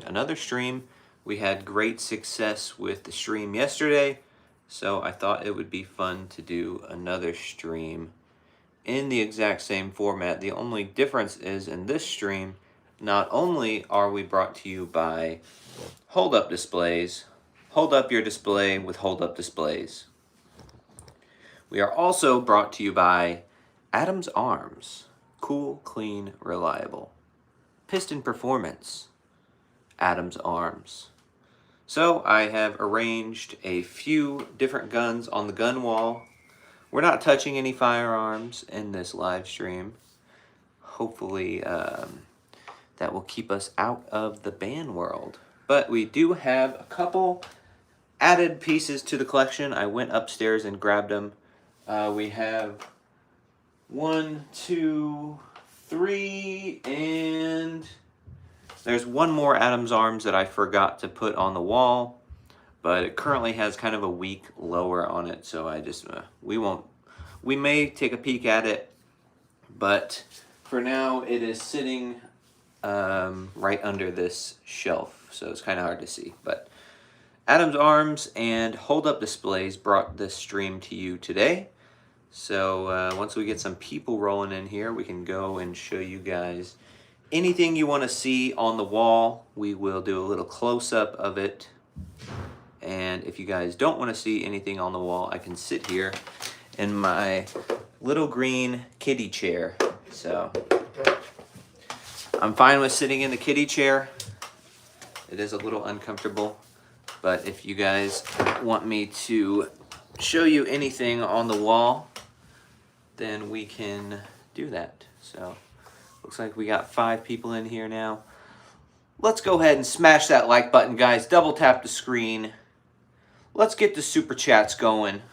another stream. We had great success with the stream yesterday, so I thought it would be fun to do another stream in the exact same format. The only difference is in this stream, not only are we brought to you by HoldUp displays, hold up your display with HoldUp displays. We are also brought to you by Adams Arms, cool, clean, reliable. Piston Performance, Adams Arms. So I have arranged a few different guns on the gun wall. We're not touching any firearms in this live stream. Hopefully that will keep us out of the ban world. But we do have a couple added pieces to the collection. I went upstairs and grabbed them. We have 1, 2, 3, and there's one more Adams Arms that I forgot to put on the wall, but it currently has kind of a weak lower on it, so I just, we may take a peek at it, but for now it is sitting right under this shelf, so it's kind of hard to see. But Adams Arms and HoldUp displays brought this stream to you today. So once we get some people rolling in here, we can go and show you guys anything you want to see on the wall. We will do a little close-up of it. And if you guys don't want to see anything on the wall, I can sit here in my little green kiddie chair. So I'm fine with sitting in the kiddie chair. It is a little uncomfortable, but if you guys want me to show you anything on the wall, then we can do that. So looks like we got 5 people in here now. Let's go ahead and smash that like button, guys. Double tap the screen. Let's get the super chats going.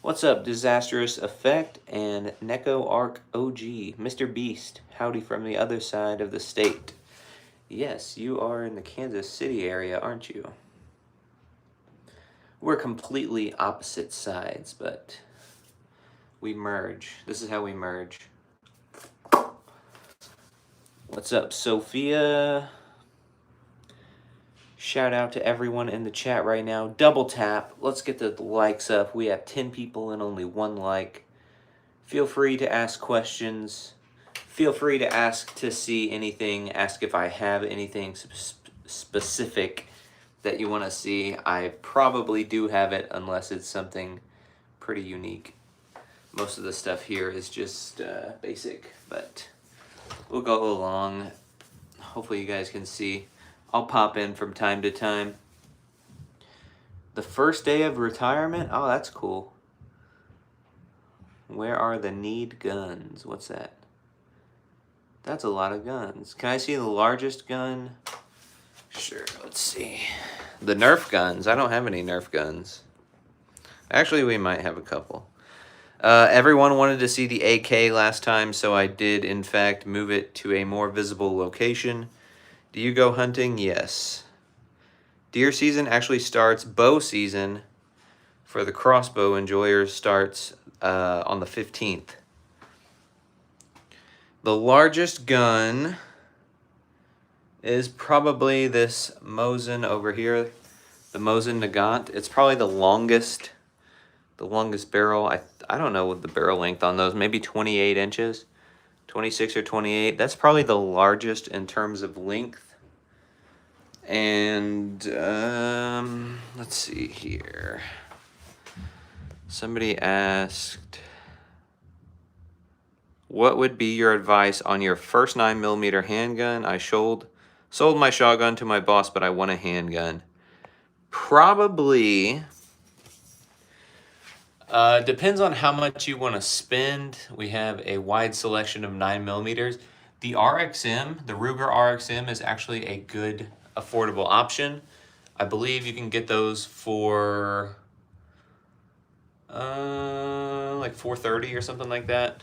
What's up, Disastrous Effect and Neko Arc OG, Mr. Beast? Howdy from the other side of the state. Yes, you are in the Kansas City area, aren't you? We're completely opposite sides, but we merge. This is how we merge. What's up, Sophia? Shout out to everyone in the chat right now. Double tap. Let's get the likes up. We have 10 people and only 1 like. Feel free to ask questions. Feel free to ask to see anything. Ask if I have anything specific that you want to see. I probably do have it unless it's something pretty unique. Most of the stuff here is just basic, but we'll go along. Hopefully you guys can see. I'll pop in from time to time. The first day of retirement? Oh, that's cool. Where are the need guns? What's that? That's a lot of guns. Can I see the largest gun? Sure, let's see. The Nerf guns. I don't have any Nerf guns. Actually, we might have a couple. Everyone wanted to see the AK last time, so I did, in fact, move it to a more visible location. Do you go hunting? Yes. Deer season actually starts, bow season for the crossbow enjoyers starts on the 15th. The largest gun is probably this Mosin over here, the Mosin Nagant. It's probably the longest barrel. I don't know what the barrel length on those, maybe 28 inches, 26 or 28. That's probably the largest in terms of length. And let's see here. Somebody asked, what would be your advice on your first 9mm handgun? I sold my shotgun to my boss, but I want a handgun. Probably depends on how much you want to spend. We have a wide selection of 9mm. The RXM, the Ruger RXM, is actually a good affordable option. I believe you can get those for like $430 or something like that.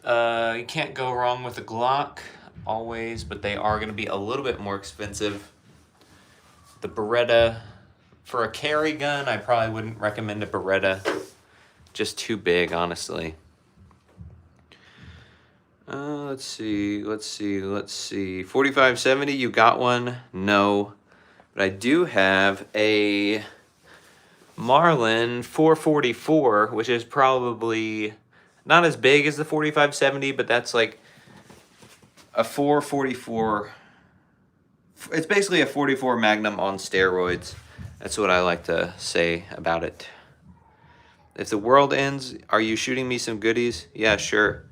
You can't go wrong with a Glock always, but they are going to be a little bit more expensive. The Beretta, for a carry gun, I probably wouldn't recommend a Beretta. Just too big, honestly. Let's see. 4570, you got one? No. But I do have a Marlin 444, which is probably not as big as the 4570, but that's like a 444. It's basically a 44 Magnum on steroids. That's what I like to say about it. If the world ends, are you shooting me some goodies? Yeah, sure.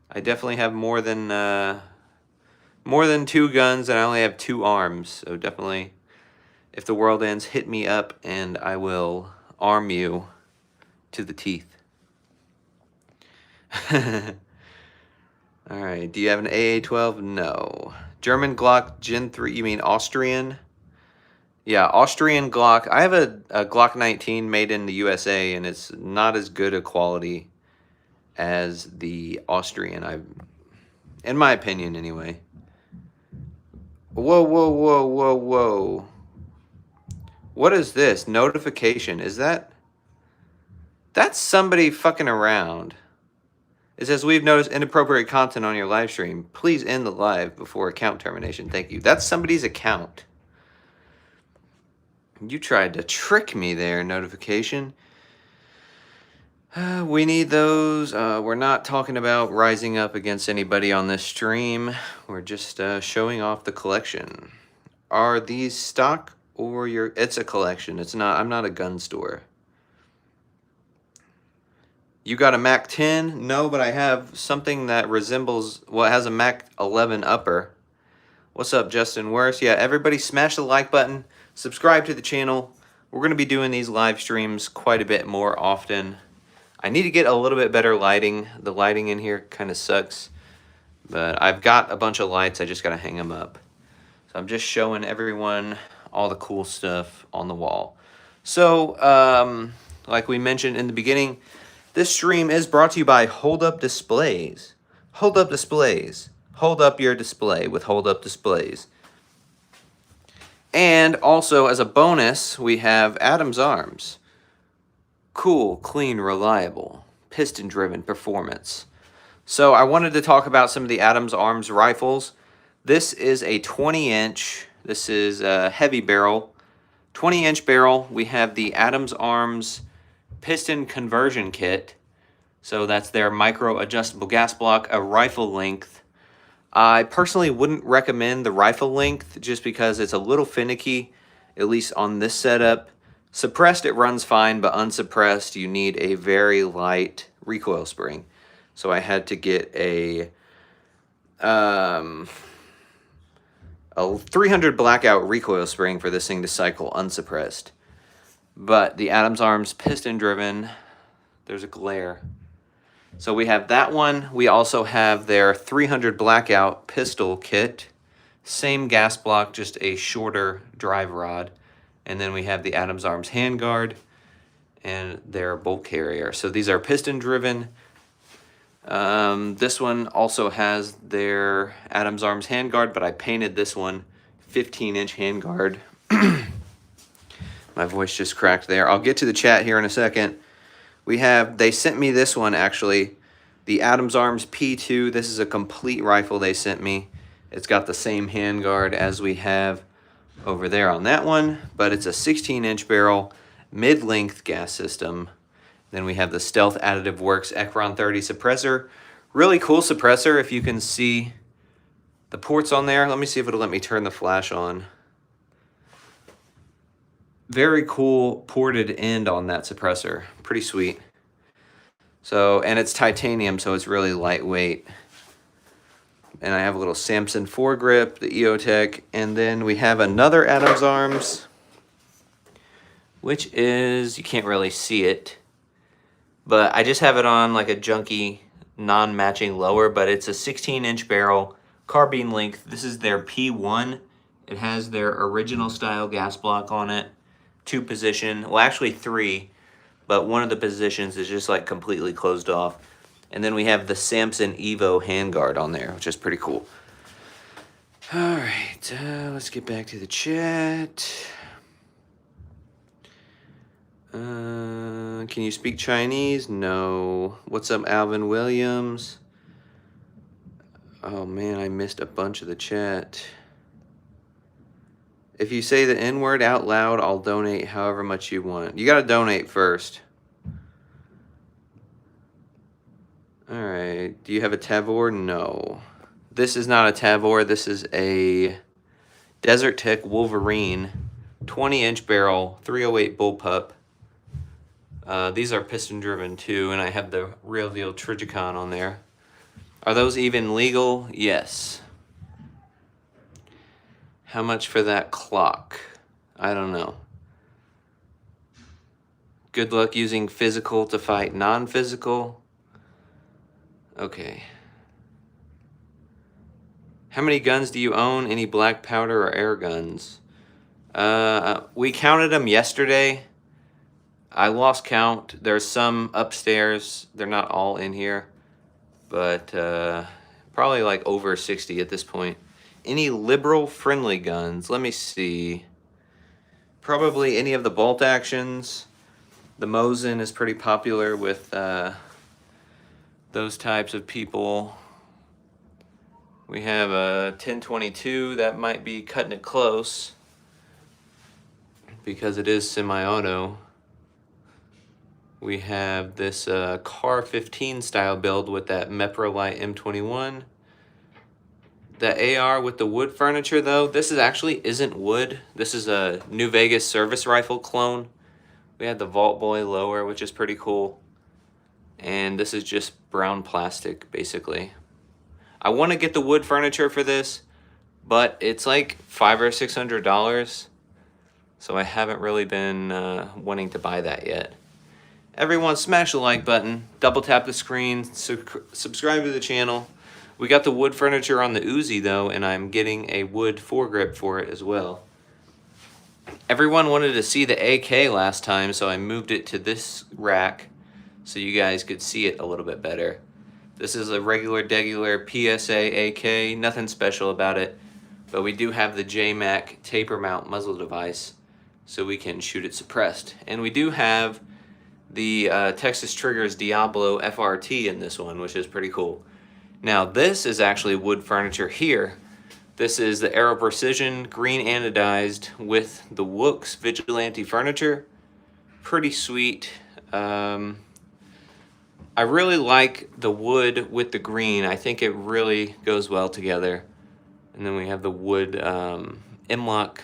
I definitely have more than 2 guns, and I only have 2 arms. So definitely, if the world ends, hit me up, and I will arm you to the teeth. All right. Do you have an AA-12? No. German Glock Gen 3. You mean Austrian? Yeah, Austrian Glock. I have a Glock 19 made in the USA, and it's not as good a quality as the Austrian. In my opinion, anyway. Whoa, whoa, whoa, whoa, whoa. What is this? Notification. Is that... That's somebody fucking around. It says, we've noticed inappropriate content on your live stream. Please end the live before account termination. Thank you. That's somebody's account. You tried to trick me there, Notification. We need those. We're not talking about rising up against anybody on this stream. We're just showing off the collection. Are these stock or your... It's a collection. It's not... I'm not a gun store. You got a Mac 10? No, but I have something that resembles... Well, it has a Mac 11 upper. What's up, Justin Worse? Yeah, everybody smash the like button. Subscribe to the channel. We're going to be doing these live streams quite a bit more often. I need to get a little bit better lighting. The lighting in here kind of sucks. But I've got a bunch of lights. I just got to hang them up. So I'm just showing everyone all the cool stuff on the wall. So, like we mentioned in the beginning... This stream is brought to you by HoldUp Displays. HoldUp Displays. Hold up your display with HoldUp Displays. And also, as a bonus, we have Adam's Arms. Cool, clean, reliable, piston-driven performance. So I wanted to talk about some of the Adam's Arms rifles. This is a 20-inch. This is a heavy barrel. 20-inch barrel. We have the Adam's Arms piston conversion kit. So that's their micro adjustable gas block, a rifle length. I personally wouldn't recommend the rifle length just because it's a little finicky, at least on this setup. Suppressed, it runs fine, but unsuppressed, you need a very light recoil spring. So I had to get a 300 blackout recoil spring for this thing to cycle unsuppressed. But the Adam's Arms piston driven, there's a glare. So we have that one. We also have their 300 blackout pistol kit. Same gas block, just a shorter drive rod. And then we have the Adam's Arms handguard and their bolt carrier. So these are piston driven. This one also has their Adam's Arms handguard, but I painted this one 15-inch handguard. My voice just cracked there. I'll get to the chat here in a second. They sent me this one actually, the Adam's Arms P2. This is a complete rifle they sent me. It's got the same handguard as we have over there on that one, but it's a 16-inch barrel, mid-length gas system. Then we have the Stealth Additive Works Ekron 30 suppressor. Really cool suppressor if you can see the ports on there. Let me see if it'll let me turn the flash on. Very cool ported end on that suppressor. Pretty sweet. So, and it's titanium, so it's really lightweight. And I have a little Samson foregrip, the EOTech, and then we have another Adam's Arms, which is, you can't really see it, but I just have it on like a junky, non-matching lower, but it's a 16-inch barrel, carbine length. This is their P1. It has their original style gas block on it. 2 position, well actually 3, but one of the positions is just like completely closed off. And then we have the Samson Evo handguard on there, which is pretty cool. All right, let's get back to the chat. Can you speak Chinese? No. What's up, Alvin Williams? Oh man, I missed a bunch of the chat. If you say the N word out loud, I'll donate however much you want. You gotta donate first. Alright, do you have a Tavor? No. This is not a Tavor, this is a Desert Tech Wolverine, 20-inch barrel, 308 bullpup. These are piston driven too, and I have the real deal Trigicon on there. Are those even legal? Yes. How much for that clock? I don't know. Good luck using physical to fight non-physical. Okay. How many guns do you own? Any black powder or air guns? We counted them yesterday. I lost count. There's some upstairs. They're not all in here. But probably like over 60 at this point. Any liberal friendly guns? Let me see. Probably any of the bolt actions. The Mosin is pretty popular with those types of people. We have a 1022 that might be cutting it close because it is semi-auto. We have this Car 15 style build with that Meprolite M21. The AR with the wood furniture though, this is actually isn't wood. This is a New Vegas service rifle clone. We had the Vault Boy lower, which is pretty cool. And this is just brown plastic, basically. I want to get the wood furniture for this, but it's like $500 or $600. So I haven't really been wanting to buy that yet. Everyone smash the like button, double tap the screen, subscribe to the channel. We got the wood furniture on the Uzi though, and I'm getting a wood foregrip for it as well. Everyone wanted to see the AK last time, so I moved it to this rack so you guys could see it a little bit better. This is a regular PSA AK, nothing special about it, but we do have the JMac taper mount muzzle device so we can shoot it suppressed. And we do have the Texas Triggers Diablo FRT in this one, which is pretty cool. Now this is actually wood furniture here. This is the Aero Precision green anodized with the Wooks Vigilante furniture. Pretty sweet. I really like the wood with the green. I think it really goes well together. And then we have the wood M-Lock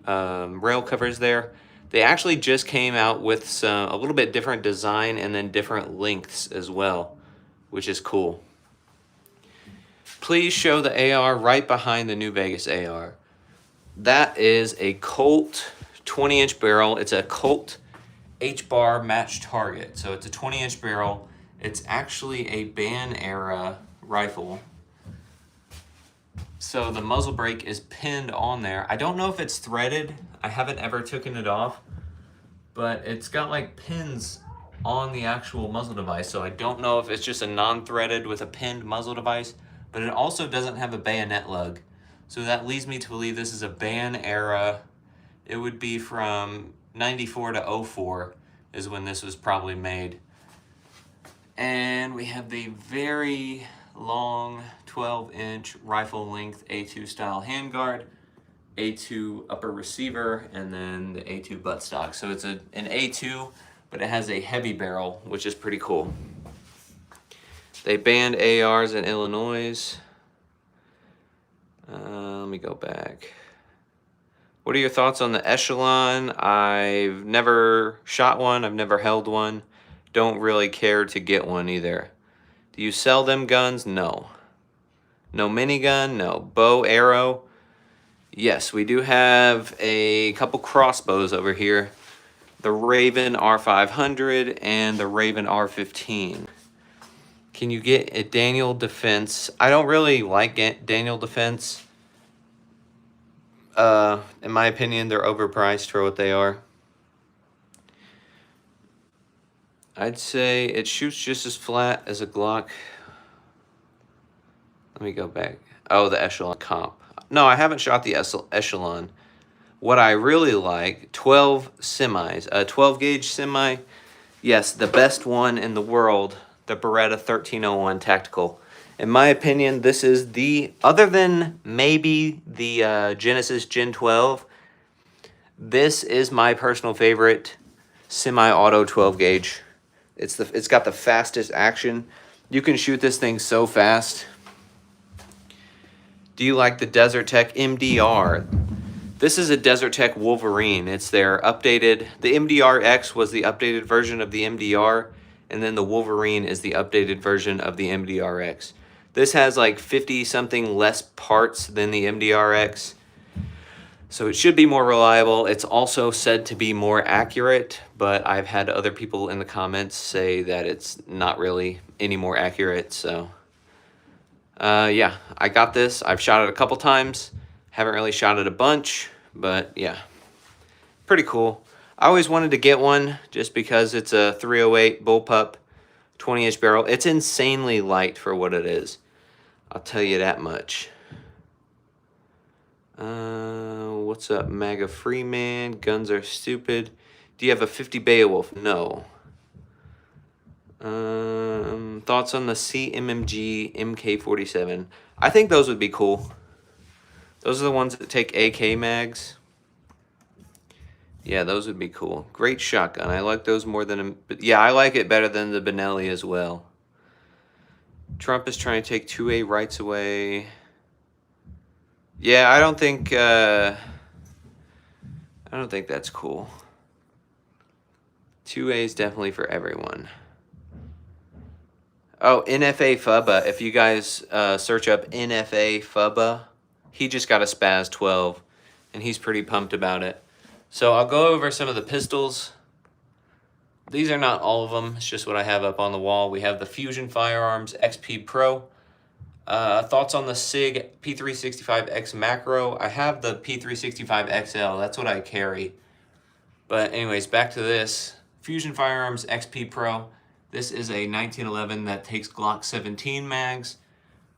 rail covers there. They actually just came out with a little bit different design and then different lengths as well, which is cool. Please show the AR right behind the New Vegas AR. That is a Colt 20-inch barrel. It's a Colt H-bar match target. So it's a 20-inch barrel. It's actually a Ban era rifle. So the muzzle brake is pinned on there. I don't know if it's threaded. I haven't ever taken it off, but it's got like pins on the actual muzzle device. So I don't know if it's just a non-threaded with a pinned muzzle device, but it also doesn't have a bayonet lug. So that leads me to believe this is a Ban era. It would be from 94 to 04 is when this was probably made. And we have the very long 12-inch rifle length A2 style handguard, A2 upper receiver, and then the A2 buttstock. So it's an A2, but it has a heavy barrel, which is pretty cool. They banned ARs in Illinois. Let me go back. What are your thoughts on the Echelon? I've never shot one. I've never held one. Don't really care to get one either. Do you sell them guns? No. No minigun? No. Bow, arrow? Yes, we do have a couple crossbows over here. The Raven R500 and the Raven R15. Can you get a Daniel Defense? I don't really like Daniel Defense. In my opinion, they're overpriced for what they are. I'd say it shoots just as flat as a Glock. Let me go back. Oh, the Echelon comp. No, I haven't shot the Echelon. What I really like, 12 semis. A 12 gauge semi. Yes, the best one in the world. The Beretta 1301 Tactical. In my opinion, this is other than maybe the Genesis Gen 12, this is my personal favorite semi-auto 12 gauge. It's got the fastest action. You can shoot this thing so fast. Do you like the Desert Tech MDR? This is a Desert Tech Wolverine. It's their updated, the MDR X was the updated version of the MDR, and then the Wolverine is the updated version of the MDR X. This has like 50 something less parts than the MDR X, so it should be more reliable. It's also said to be more accurate, but I've had other people in the comments say that it's not really any more accurate, so yeah, I got this. I've shot it a couple times. Haven't really shot it a bunch, but yeah, pretty cool. I always wanted to get one just because it's a 308 bullpup 20-inch barrel. It's insanely light for what it is. I'll tell you that much. What's up, MAGA Freeman? Guns are stupid. Do you have a 50 Beowulf? No. Thoughts on the CMMG MK47? I think those would be cool. Those are the ones that take AK mags. Yeah, those would be cool. Great shotgun. I like those more than... Yeah, I like it better than the Benelli as well. Trump is trying to take 2A rights away. Yeah, I don't think that's cool. 2A is definitely for everyone. Oh, NFA Fubba. If you guys search up NFA Fubba, he just got a Spaz 12, and he's pretty pumped about it. So I'll go over some of the pistols. These are not all of them. It's just what I have up on the wall. We have the Fusion Firearms XP Pro. Thoughts on the SIG P365X Macro. I have the P365XL. That's what I carry. But anyways, back to this. Fusion Firearms XP Pro. This is a 1911 that takes Glock 17 mags.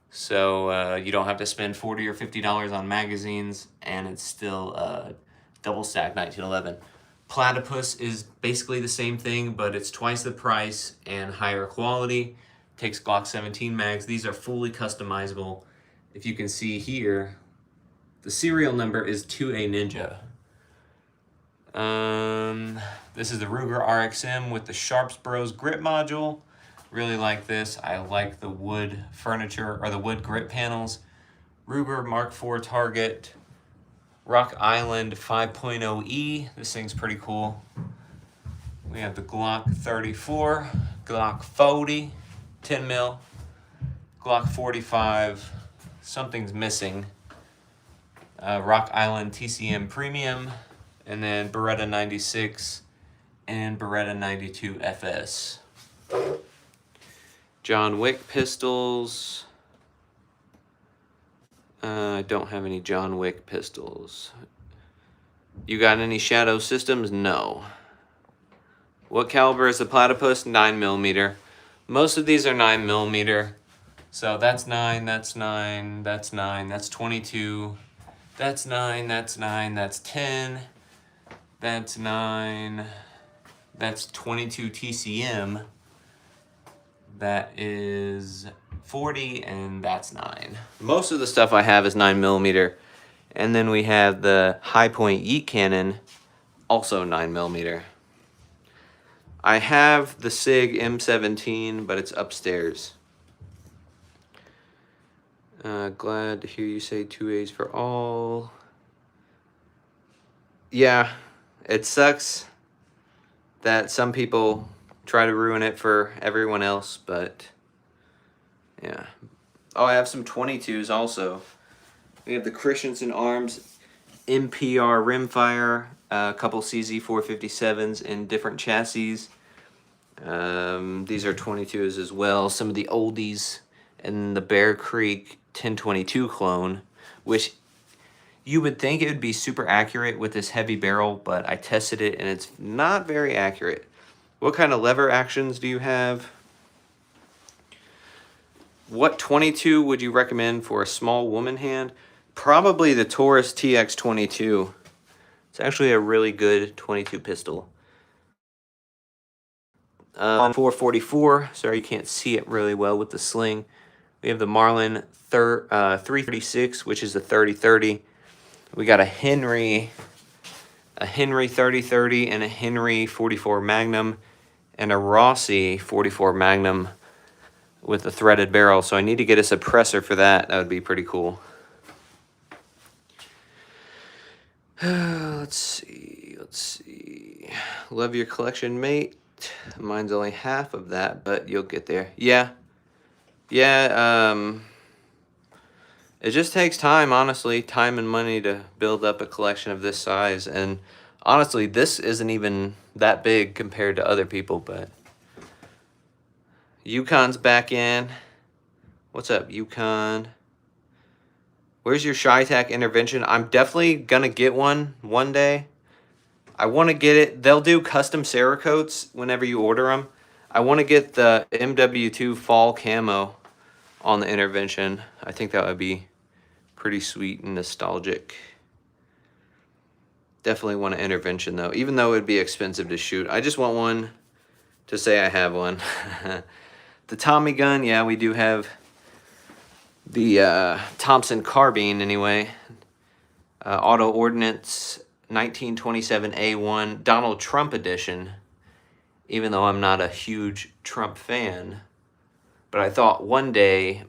So you don't have to spend $40 or $50 on magazines, and it's still double stack 1911. Platypus is basically the same thing, but it's twice the price and higher quality. Takes Glock 17 mags. These are fully customizable. If you can see here, the serial number is 2A Ninja. This is the Ruger RXM with the Sharps Bros grip module. Really like this. I like the wood furniture, or the wood grip panels. Ruger Mark IV target. Rock Island 5.0E. This thing's pretty cool. We have the Glock 34, Glock 40, 10 mil, Glock 45. Something's missing. Rock Island TCM Premium, and then Beretta 96 and Beretta 92 FS. John Wick pistols. I don't have any John Wick pistols. You got any Shadow Systems? No. What caliber is the Platypus? 9mm. Most of these are 9mm. So that's 9, that's 9, that's 9, that's 22, that's 9, that's 9, that's 10, that's 9, that's 22 TCM, that is 40, and that's 9. Most of the stuff I have is 9mm. And then we have the High Point Yeet Cannon, also 9mm. I have the SIG M17, but it's upstairs. Glad to hear you say 2As for all. Yeah, it sucks that some people try to ruin it for everyone else, but yeah. Oh, I have some 22s also. We have the Christensen Arms MPR rimfire, a couple CZ457s in different chassis. These are 22s as well. Some of the oldies, and the Bear Creek 1022 clone, which you would think it would be super accurate with this heavy barrel, but I tested it and it's not very accurate. What kind of lever actions do you have? What 22 would you recommend for a small woman hand? Probably the Taurus TX22. It's actually a really good 22 pistol. 444. Sorry, you can't see it really well with the sling. We have the Marlin 336, which is a 30-30. We got a Henry 30-30 and a Henry 44 Magnum and a Rossi 44 Magnum with a threaded barrel. So I need to get a suppressor for that. That would be pretty cool. Let's see. Love your collection, mate. Mine's only half of that, but you'll get there. Yeah. It just takes time, honestly, time and money to build up a collection of this size. And honestly, this isn't even that big compared to other people, but Yukon's back in. What's up, Yukon? Where's your ShyTac intervention? I'm definitely gonna get one day. I want to get it. They'll do custom Cerakotes whenever you order them. I want to get the MW2 fall camo on the intervention. I think that would be pretty sweet and nostalgic. Definitely want an intervention though, even though it'd be expensive to shoot. I just want one to say I have one. The Tommy gun, yeah, we do have the Thompson carbine anyway. Auto Ordnance 1927A1 Donald Trump edition, even though I'm not a huge Trump fan. But I thought one day,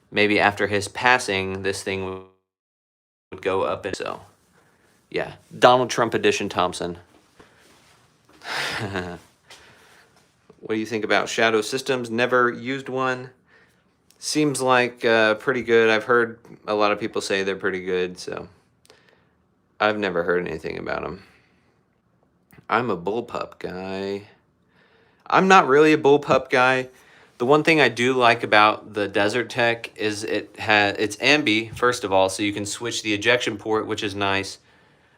maybe after his passing, this thing would go up. And so, yeah, Donald Trump edition Thompson. What do you think about Shadow Systems? Never used one. Seems like pretty good. I've heard a lot of people say they're pretty good, so I've never heard anything about them. I'm a bullpup guy. I'm not really a bullpup guy. The one thing I do like about the Desert Tech is it's ambi, first of all, so you can switch the ejection port, which is nice.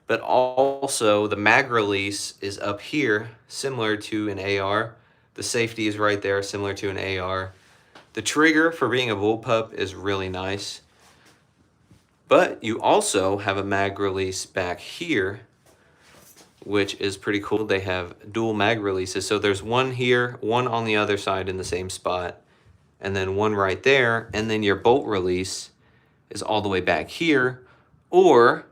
But also the mag release is up here, similar to an AR. The safety is right there, similar to an AR. The trigger for being a bullpup is really nice. But you also have a mag release back here, which is pretty cool. They have dual mag releases. So there's one here, one on the other side in the same spot, and then one right there. And then your bolt release is all the way back here. Or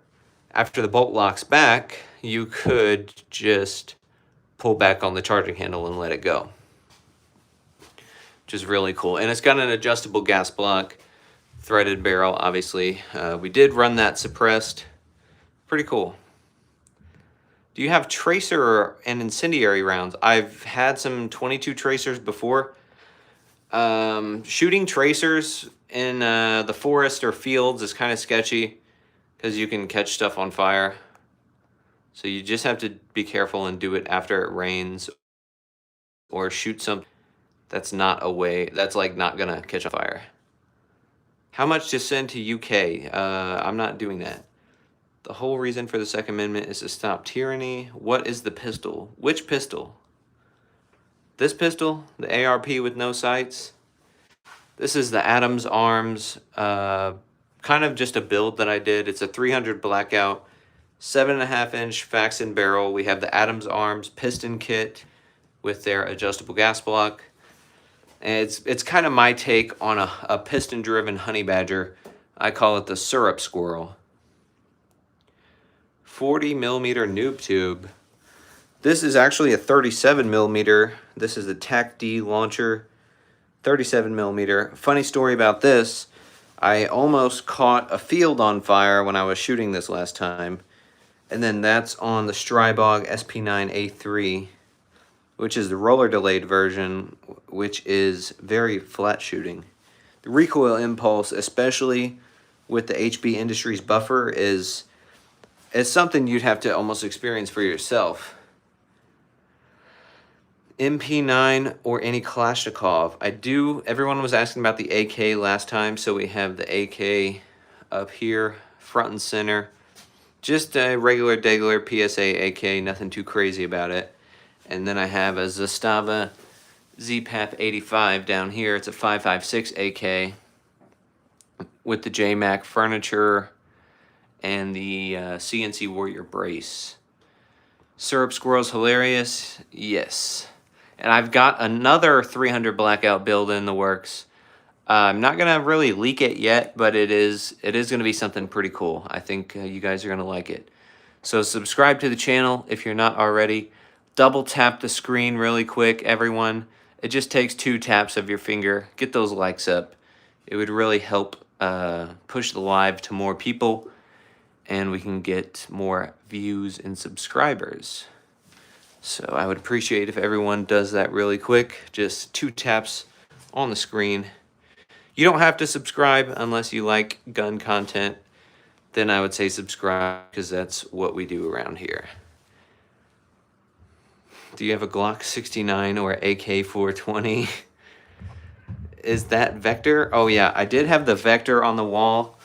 after the bolt locks back, you could just pull back on the charging handle and let it go, which is really cool. And it's got an adjustable gas block. Threaded barrel, obviously. We did run that suppressed. Pretty cool. Do you have tracer and incendiary rounds? I've had some 22 tracers before. Shooting tracers in the forest or fields is kind of sketchy because you can catch stuff on fire. So you just have to be careful and do it after it rains, or shoot something that's not away. That's like not gonna catch on fire. How much to send to UK? I'm not doing that. The whole reason for the Second Amendment is to stop tyranny. What is the pistol? Which pistol? This pistol? The ARP with no sights? This is the Adams Arms, kind of just a build that I did. It's a 300 blackout, 7.5-inch Faxon barrel. We have the Adams Arms piston kit with their adjustable gas block. And it's kind of my take on a piston-driven honey badger. I call it the syrup squirrel. 40 millimeter noob tube. This is actually a 37 millimeter. This is a TAC D launcher, 37 millimeter. Funny story about this. I almost caught a field on fire when I was shooting this last time. And then that's on the Strybog SP9A3. Which is the roller delayed version, which is very flat shooting. The recoil impulse, especially with the HB Industries buffer, is something you'd have to almost experience for yourself. MP9 or any Kalashnikov. I do, everyone was asking about the AK last time, so we have the AK up here, front and center. Just a regular PSA AK, nothing too crazy about it. And then I have a Zastava ZPAP 85 down here. It's a 5.56 AK with the JMac furniture and the CNC Warrior brace. Syrup Squirrel's hilarious. Yes. And I've got another 300 blackout build in the works. I'm not gonna really leak it yet, but it is gonna be something pretty cool. I think you guys are gonna like it. So subscribe to the channel if you're not already. Double tap the screen really quick, everyone. It just takes 2 taps of your finger. Get those likes up. It would really help push the live to more people, and we can get more views and subscribers. So I would appreciate if everyone does that really quick. Just 2 taps on the screen. You don't have to subscribe unless you like gun content. Then I would say subscribe, because that's what we do around here. Do you have a Glock 69 or AK-420? Is that Vector? Oh yeah, I did have the Vector on the wall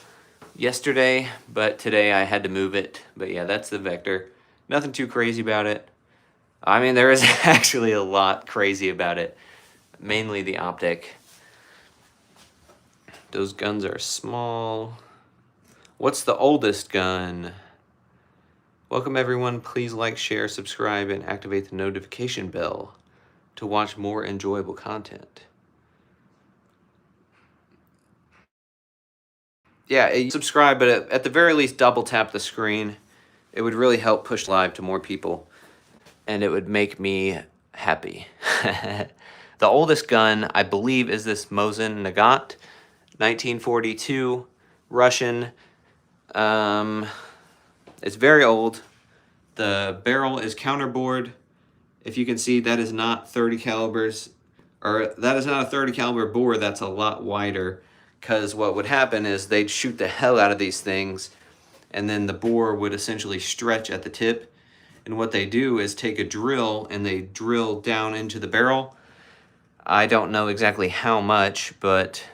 yesterday, but today I had to move it. But yeah, that's the Vector. Nothing too crazy about it. I mean, there is actually a lot crazy about it. Mainly the optic. Those guns are small. What's the oldest gun? Welcome everyone. Please like, share, subscribe, and activate the notification bell to watch more enjoyable content. Yeah, subscribe, but at the very least, double tap the screen. It would really help push live to more people, and it would make me happy. The oldest gun, I believe, is this Mosin Nagant, 1942, Russian. It's very old. The barrel is counterbored. If you can see, that is not 30 calibers, or that is not a 30 caliber bore. That's a lot wider, because what would happen is they'd shoot the hell out of these things, and then the bore would essentially stretch at the tip. And what they do is take a drill and they drill down into the barrel. I don't know exactly how much, but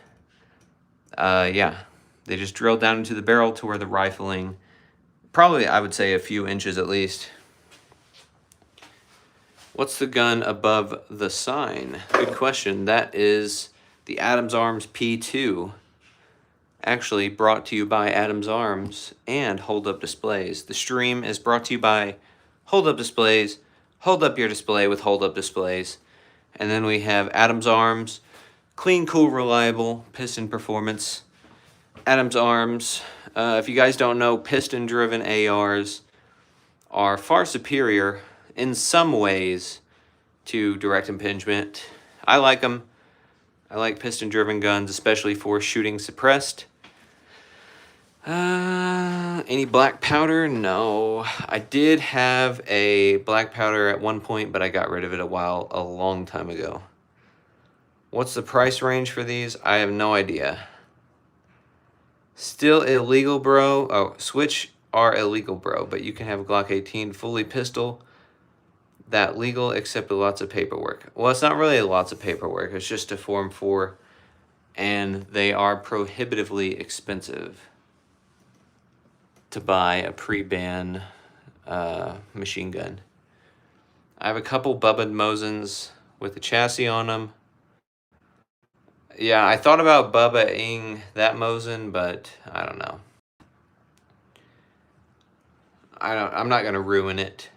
yeah, they just drill down into the barrel to where the rifling, probably I would say a few inches at least. What's the gun above the sign? Good question. That is the Adams Arms P2. Actually brought to you by Adams Arms and HoldUp Displays. The stream is brought to you by HoldUp Displays. Hold up your display with HoldUp Displays. And then we have Adams Arms. Clean, cool, reliable, piston performance. Adams Arms. If you guys don't know, piston-driven ARs are far superior in some ways to direct impingement. I like them. I like piston-driven guns, especially for shooting suppressed. Any black powder? No. I did have a black powder at one point, but I got rid of it a long time ago. What's the price range for these? I have no idea. Still illegal, bro. Oh, Switch are illegal, bro, but you can have a Glock 18 fully pistol. That legal, except with lots of paperwork. Well, it's not really lots of paperwork. It's just a Form 4, and they are prohibitively expensive to buy a pre-ban machine gun. I have a couple Bubba Mosins with a chassis on them. Yeah, I thought about Bubba-ing that Mosin, but I don't know. I'm not gonna ruin it.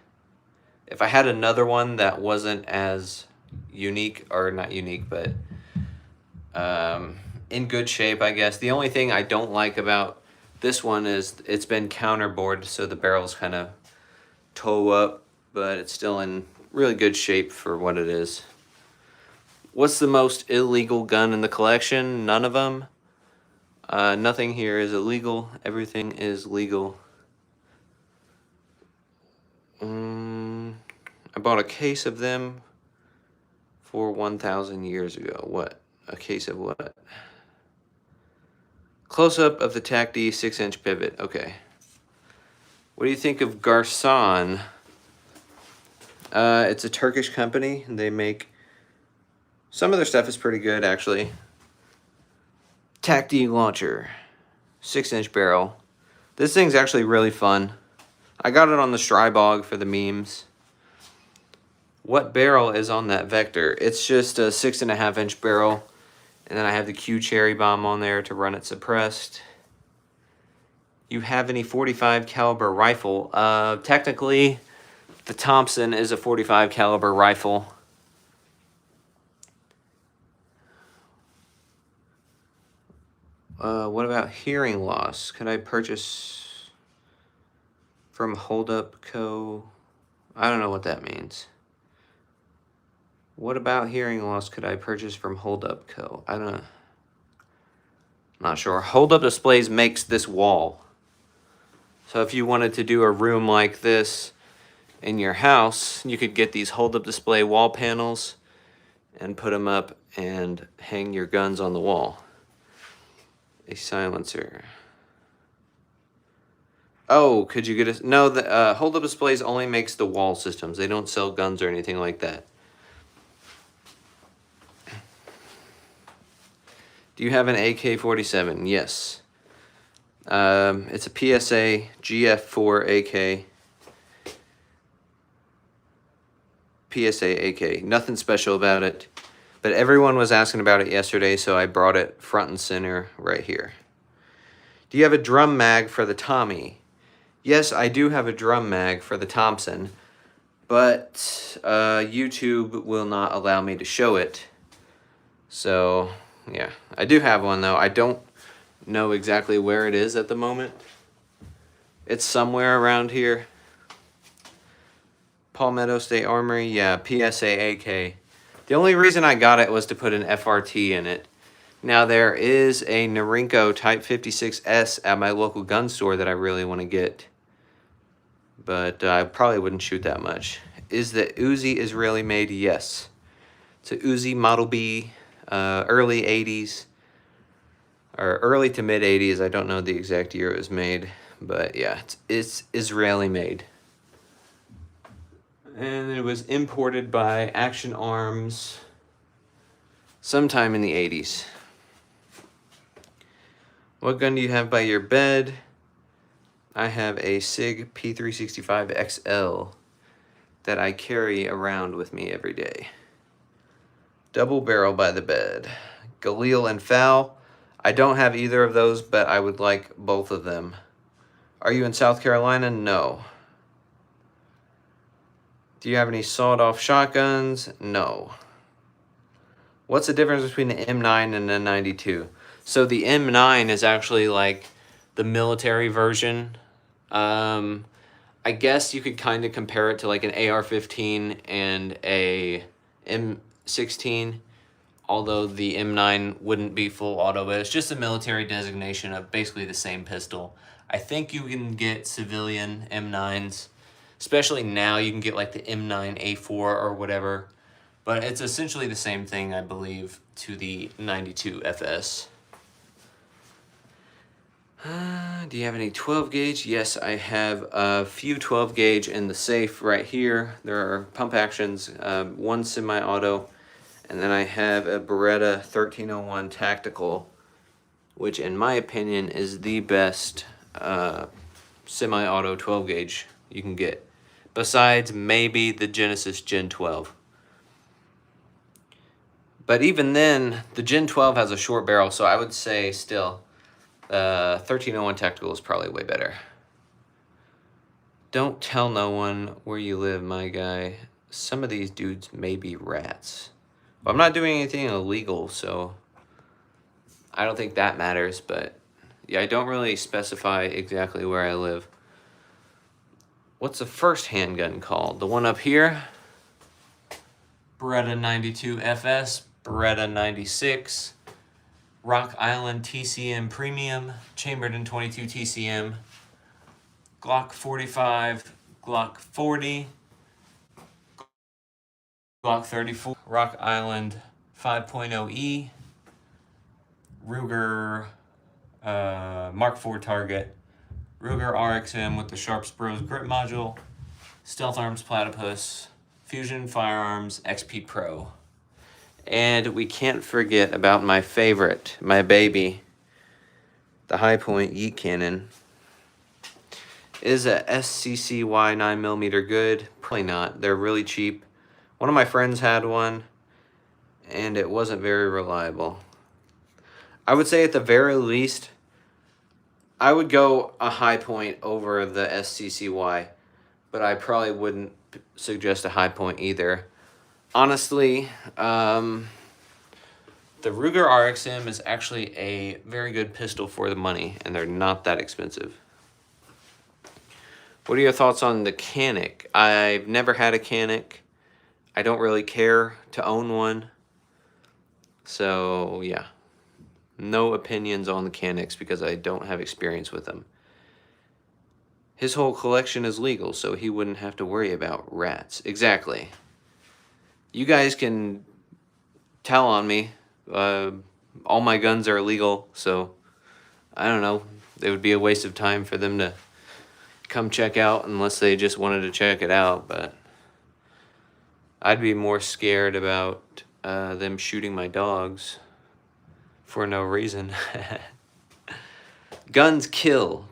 If I had another one that wasn't as unique, or not unique, but in good shape, I guess. The only thing I don't like about this one is it's been counterbored, so the barrel's kind of toe up, but it's still in really good shape for what it is. What's the most illegal gun in the collection? None of them. Nothing here is illegal. Everything is legal. I bought a case of them for 1,000 years ago. What? A case of what? Close-up of the TAC-D 6-inch pivot. Okay. What do you think of Garson? It's a Turkish company. They make... Some of their stuff is pretty good, actually. TAC-D launcher. 6-inch barrel. This thing's actually really fun. I got it on the Strybog for the memes. What barrel is on that Vector? It's just a 6.5-inch barrel. And then I have the Q Cherry Bomb on there to run it suppressed. You have any 45 caliber rifle? Technically, the Thompson is a 45 caliber rifle. What about hearing loss? Could I purchase from HoldUp Co? I don't know what that means. What about hearing loss could I purchase from HoldUp Co? I don't know. Not sure. HoldUp Displays makes this wall. So if you wanted to do a room like this in your house, you could get these HoldUp display wall panels and put them up and hang your guns on the wall. A silencer. Oh, could you get a... No, the HoldUp Displays only makes the wall systems. They don't sell guns or anything like that. Do you have an AK-47? Yes. It's a PSA GF4 AK. PSA AK. Nothing special about it. But everyone was asking about it yesterday, so I brought it front and center right here. Do you have a drum mag for the Tommy? Yes, I do have a drum mag for the Thompson, but YouTube will not allow me to show it. So, yeah. I do have one, though. I don't know exactly where it is at the moment. It's somewhere around here. Palmetto State Armory, yeah, PSA AK. The only reason I got it was to put an FRT in it. Now there is a Norinco Type 56S at my local gun store that I really want to get. But I probably wouldn't shoot that much. Is the Uzi Israeli made? Yes. It's a Uzi Model B, early 80s. Or early to mid 80s. I don't know the exact year it was made. But yeah, it's Israeli made. And it was imported by Action Arms sometime in the 80s. What gun do you have by your bed? I have a SIG P365 XL that I carry around with me every day. Double barrel by the bed. Galil and Foul. I don't have either of those, but I would like both of them. Are you in South Carolina? No. Do you have any sawed-off shotguns? No. What's the difference between the M9 and the 92? So the M9 is actually like the military version. I guess you could kind of compare it to like an AR-15 and a M16, although the M9 wouldn't be full auto, but it's just a military designation of basically the same pistol. I think you can get civilian M9s. Especially now, you can get like the M9A4 or whatever. But it's essentially the same thing, I believe, to the 92 FS. Do you have any 12 gauge? Yes, I have a few 12 gauge in the safe right here. There are pump actions, one semi-auto, and then I have a Beretta 1301 Tactical, which in my opinion is the best semi-auto 12 gauge you can get. Besides maybe the Genesis Gen 12. But even then, the Gen 12 has a short barrel, so I would say still, 1301 Tactical is probably way better. Don't tell no one where you live, my guy. Some of these dudes may be rats. Well, I'm not doing anything illegal, so I don't think that matters, but yeah, I don't really specify exactly where I live. What's the first handgun called? The one up here? Beretta 92 FS, Beretta 96, Rock Island TCM Premium, chambered in 22 TCM, Glock 45, Glock 40, Glock 34, Rock Island 5.0E, Ruger Mark IV target, Ruger RXM with the Sharps Bros grip module, Stealth Arms Platypus, Fusion Firearms XP Pro. And we can't forget about my favorite, my baby, the Hi-Point Yeet Cannon. Is a SCCY 9mm good? Probably not. They're really cheap. One of my friends had one, and it wasn't very reliable. I would say at the very least, I would go a Hi-Point over the SCCY, but I probably wouldn't suggest a Hi-Point either. Honestly, The Ruger RXM is actually a very good pistol for the money, and they're not that expensive. What are your thoughts on the Canic? I've never had a Canic. I don't really care to own one. So, yeah. No opinions on the Canics because I don't have experience with them. His whole collection is legal, so he wouldn't have to worry about rats. Exactly. You guys can tell on me. All my guns are illegal, so I don't know. It would be a waste of time for them to come check out unless they just wanted to check it out, but I'd be more scared about them shooting my dogs for no reason. Guns kill. ...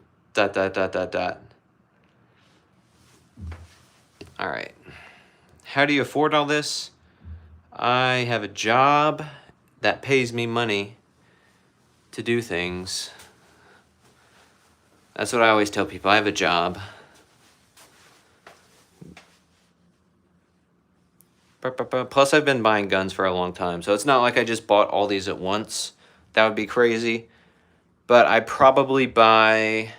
All right. How do you afford all this? I have a job that pays me money to do things. That's what I always tell people. I have a job. Plus, I've been buying guns for a long time, so it's not like I just bought all these at once. That would be crazy. But I probably buy,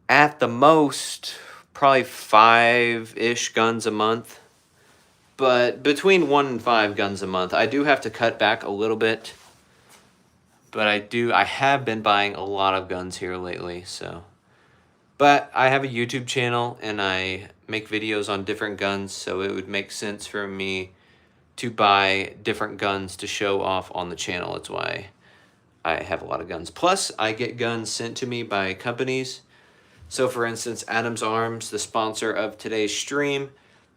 at the most, probably 5-ish guns a month. But between 1 and 5 guns a month. I do have to cut back a little bit. But I have been buying a lot of guns here lately, so. But I have a YouTube channel, and I make videos on different guns, so it would make sense for me to buy different guns to show off on the channel. That's why I have a lot of guns. Plus, I get guns sent to me by companies. So, for instance, Adams Arms, the sponsor of today's stream,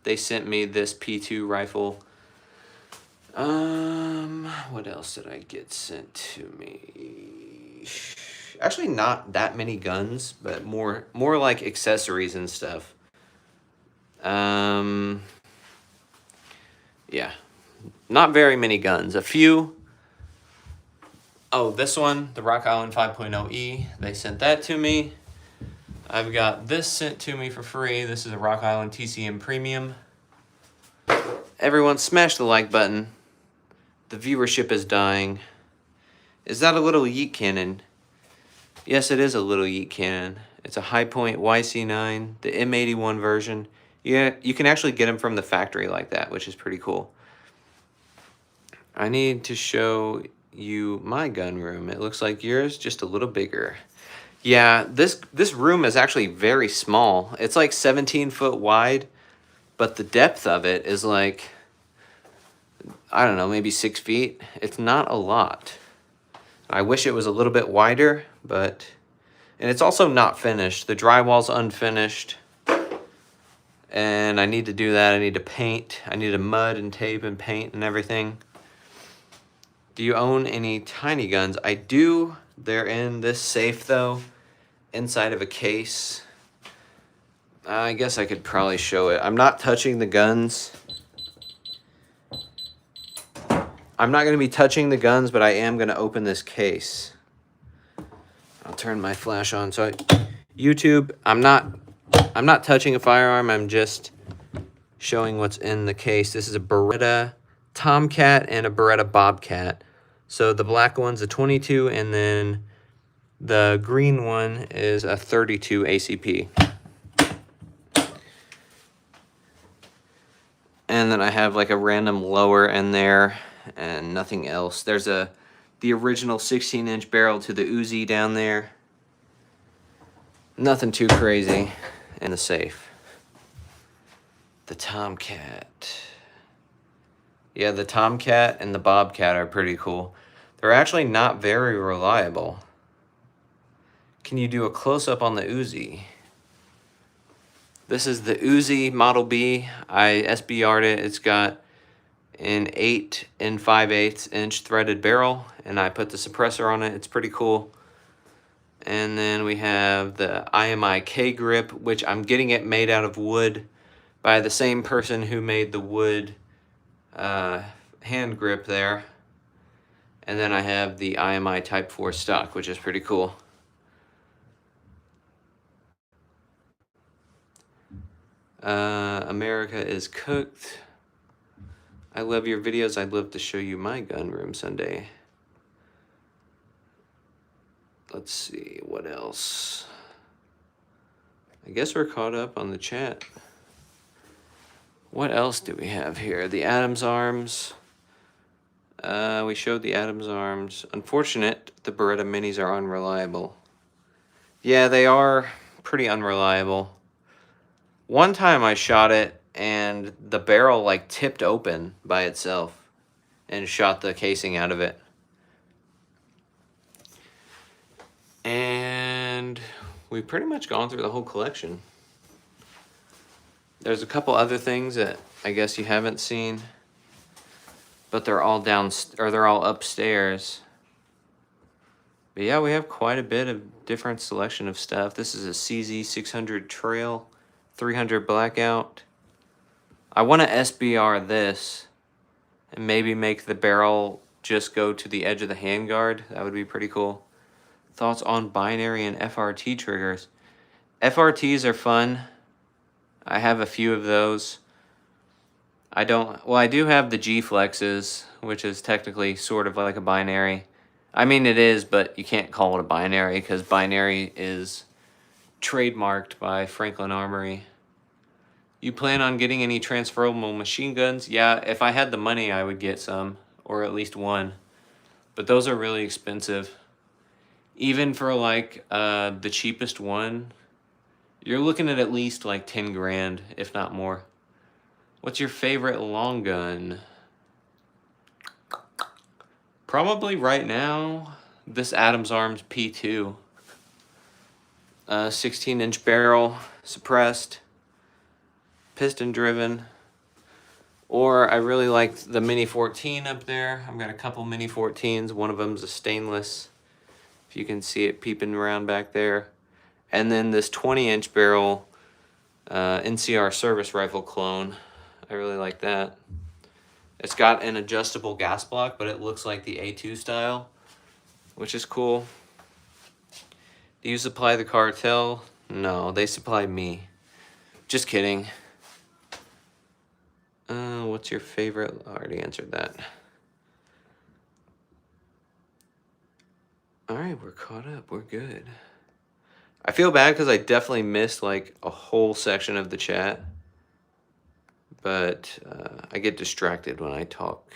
they sent me this P2 rifle. What else did I get sent to me? Actually, not that many guns, but more like accessories and stuff. Yeah, not very many guns. A few. Oh, this one, the Rock Island 5.0E. They sent that to me. I've got this sent to me for free. This is a Rock Island TCM Premium. Everyone, smash the like button. The viewership is dying. Is that a little yeet cannon? Yes, it is a little yeet cannon. It's a High Point YC9, the M81 version. Yeah, you can actually get them from the factory like that, which is pretty cool. I need to show you my gun room. It looks like yours, just a little bigger. Yeah, this room is actually very small. It's like 17 foot wide, but the depth of it is like, I don't know, maybe 6 feet. It's not a lot. I wish it was a little bit wider, but... And it's also not finished. The drywall's unfinished. And I need to do that. I need to paint. I need to mud and tape and paint and everything. Do you own any tiny guns? I do. They're in this safe, though, inside of a case. I guess I could probably show it. I'm not touching the guns. I'm not going to be touching the guns, but I am going to open this case. I'll turn my flash on. So, YouTube, I'm not touching a firearm. I'm just showing what's in the case. This is a Beretta Tomcat and a Beretta Bobcat. So the black one's a 22, and then the green one is a 32 ACP. And then I have like a random lower in there and nothing else. There's the original 16-inch barrel to the Uzi down there. Nothing too crazy in the safe. The Tomcat. Yeah, the Tomcat and the Bobcat are pretty cool. They're actually not very reliable. Can you do a close-up on the Uzi? This is the Uzi Model B. I SBR'd it. It's got an 8 5/8 inch threaded barrel, and I put the suppressor on it. It's pretty cool. And then we have the IMI K-grip, which I'm getting it made out of wood by the same person who made the wood hand grip there. And then I have the IMI Type 4 stock, which is pretty cool. America is cooked. I love your videos. I'd love to show you my gun room someday. Let's see, what else? I guess we're caught up on the chat. What else do we have here? The Adams arms. We showed the Adams arms. Unfortunate, the Beretta Minis are unreliable. Yeah, they are pretty unreliable. One time I shot it and the barrel like tipped open by itself and shot the casing out of it. And we've pretty much gone through the whole collection. There's a couple other things that I guess you haven't seen, but they're all they're all upstairs. But yeah, we have quite a bit of different selection of stuff. This is a CZ 600 Trail, 300 Blackout. I want to SBR this and maybe make the barrel just go to the edge of the handguard. That would be pretty cool. Thoughts on binary and FRT triggers? FRTs are fun. I have a few of those. I do have the G flexes, which is technically sort of like a binary. I mean, it is, but you can't call it a binary because binary is trademarked by Franklin Armory. You plan on getting any transferable machine guns? Yeah, if I had the money, I would get some, or at least one. But those are really expensive. Even for like the cheapest one, you're looking at least like 10 grand, if not more. What's your favorite long gun? Probably right now, this Adams Arms P2. 16-inch barrel, suppressed, piston driven. Or I really like the Mini 14 up there. I've got a couple Mini 14s. One of them's a stainless, if you can see it peeping around back there. And then this 20-inch barrel NCR service rifle clone. I really like that. It's got an adjustable gas block, but it looks like the A2 style, which is cool. Do you supply the cartel? No, they supply me. Just kidding. What's your favorite? I already answered that. All right, we're caught up. We're good. I feel bad because I definitely missed like a whole section of the chat. But I get distracted when I talk.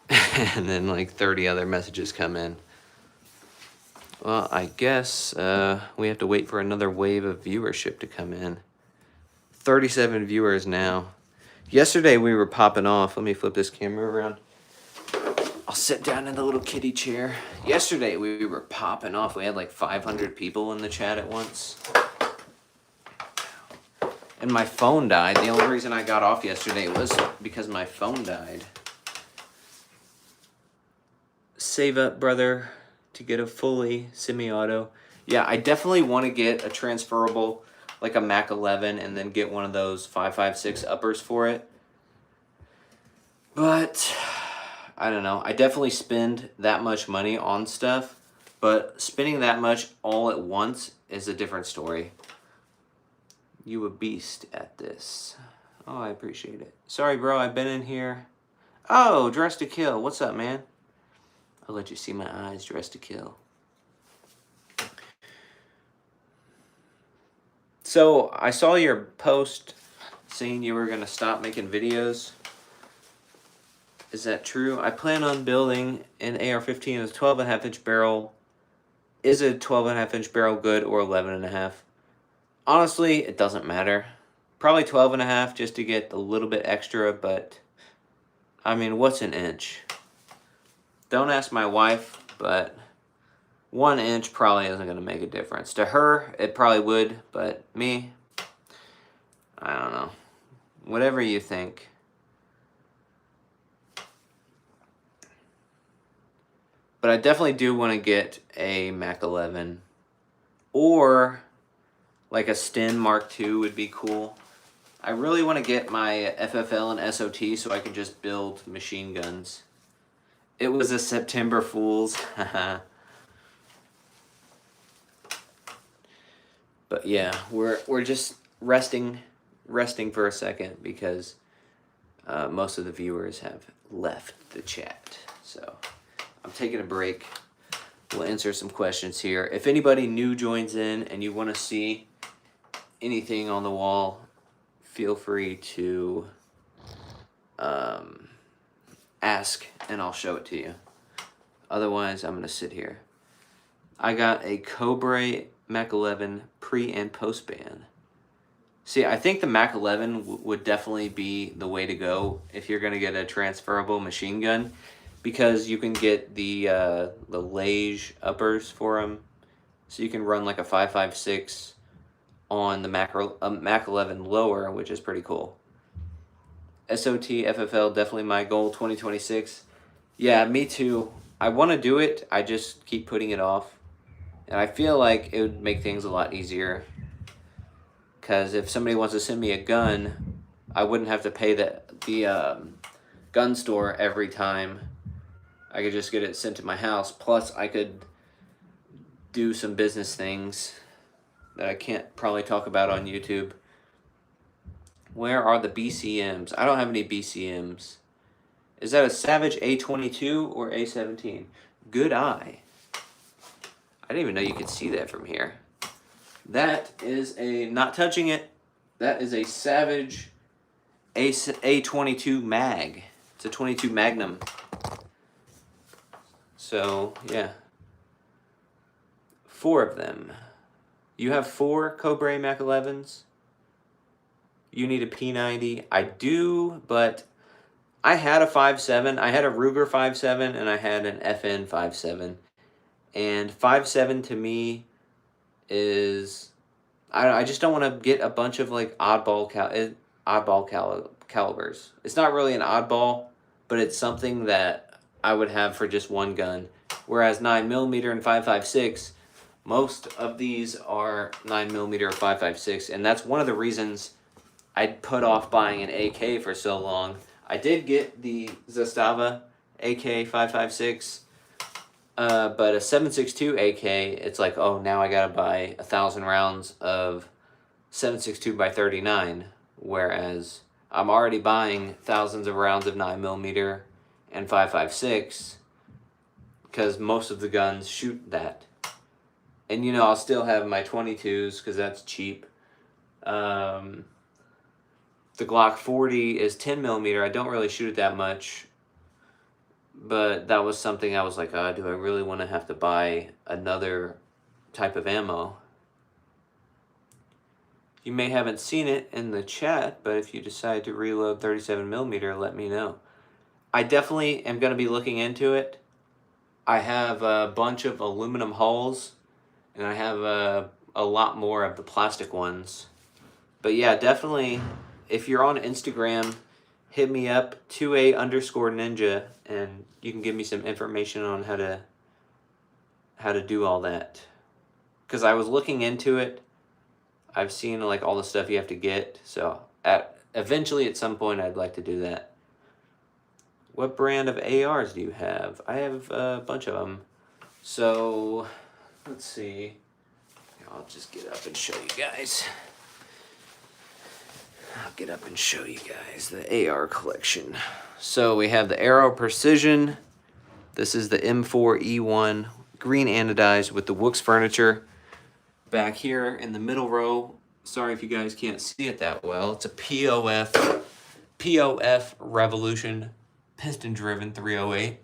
And then like 30 other messages come in. Well, I guess we have to wait for another wave of viewership to come in. 37 viewers now. Yesterday we were popping off. Let me flip this camera around. I'll sit down in the little kiddie chair. Yesterday we were popping off. We had like 500 people in the chat at once. And my phone died. The only reason I got off yesterday was because my phone died. Save up, brother, to get a fully semi-auto. Yeah, I definitely want to get a transferable, like a Mac 11, and then get one of those 5.56 uppers for it. But I don't know. I definitely spend that much money on stuff, but spending that much all at once is a different story. You a beast at this. Oh, I appreciate it. Sorry, bro, I've been in here. Oh, Dressed to Kill. What's up, man? I'll let you see my eyes, Dressed to Kill. So, I saw your post saying you were going to stop making videos. Is that true? I plan on building an AR-15 with a 12.5-inch barrel. Is a 12.5-inch barrel good or 11.5? Honestly, it doesn't matter. Probably 12.5 just to get a little bit extra, but I mean, what's an inch? Don't ask my wife, but 1 inch probably isn't going to make a difference. To her, it probably would, but me, I don't know. Whatever you think. But I definitely do want to get a Mac 11 or like a Sten Mark II would be cool. I really want to get my FFL and SOT so I can just build machine guns. It was a September Fool's. But yeah, we're just resting for a second because Most of the viewers have left the chat. So I'm taking a break. We'll answer some questions here. If anybody new joins in and you want to see anything on the wall, feel free to ask and I'll show it to you. Otherwise, I'm going to sit here. I got a Cobra Mac 11 pre and post ban. See, I think the Mac 11 would definitely be the way to go if you're going to get a transferable machine gun, because you can get the Lage uppers for them, so you can run like a 5.56 on the Mac 11 lower, which is pretty cool. SOT FFL, definitely my goal 2026. Yeah, me too. I want to do it. I just keep putting it off. And I feel like it would make things a lot easier. Because if somebody wants to send me a gun, I wouldn't have to pay the gun store every time. I could just get it sent to my house. Plus, I could do some business things that I can't probably talk about on YouTube. Where are the BCMs? I don't have any BCMs. Is that a Savage A22 or A17? Good eye. I didn't even know you could see that from here. That is a, not touching it, that is a Savage A22 mag. It's a 22 Magnum. So, yeah. 4 of them. You have 4 Cobra Mac 11s? You need a P90. I do, but I had a 5.7. I had a Ruger 5.7 and I had an FN 5.7. And 5.7 to me is, I just don't want to get a bunch of like oddball calibers. It's not really an oddball, but it's something that I would have for just one gun. Whereas 9mm and 5.56, most of these are 9mm or 5.56, and that's one of the reasons I put off buying an AK for so long. I did get the Zastava AK 5.56, but a 7.62 AK, it's like, oh, now I gotta buy 1,000 rounds of 7.62 by 39, whereas I'm already buying thousands of rounds of 9mm and 5.56 because most of the guns shoot that. And you know, I'll still have my 22s because that's cheap. The Glock 40 is 10mm. I don't really shoot it that much. But that was something I was like, do I really want to have to buy another type of ammo? You may haven't seen it in the chat, but if you decide to reload 37mm, let me know. I definitely am going to be looking into it. I have a bunch of aluminum hulls, and I have a lot more of the plastic ones. But yeah, definitely, if you're on Instagram, hit me up, 2A_ninja, and you can give me some information on how to do all that. Because I was looking into it. I've seen like all the stuff you have to get, so eventually at some point I'd like to do that. What brand of ARs do you have? I have a bunch of them. So, let's see. I'll just get up and show you guys. I'll get up and show you guys the AR collection. So we have the Aero Precision. This is the M4E1 green anodized with the Wooks furniture. Back here in the middle row, sorry if you guys can't see it that well, it's a POF Revolution piston driven 308,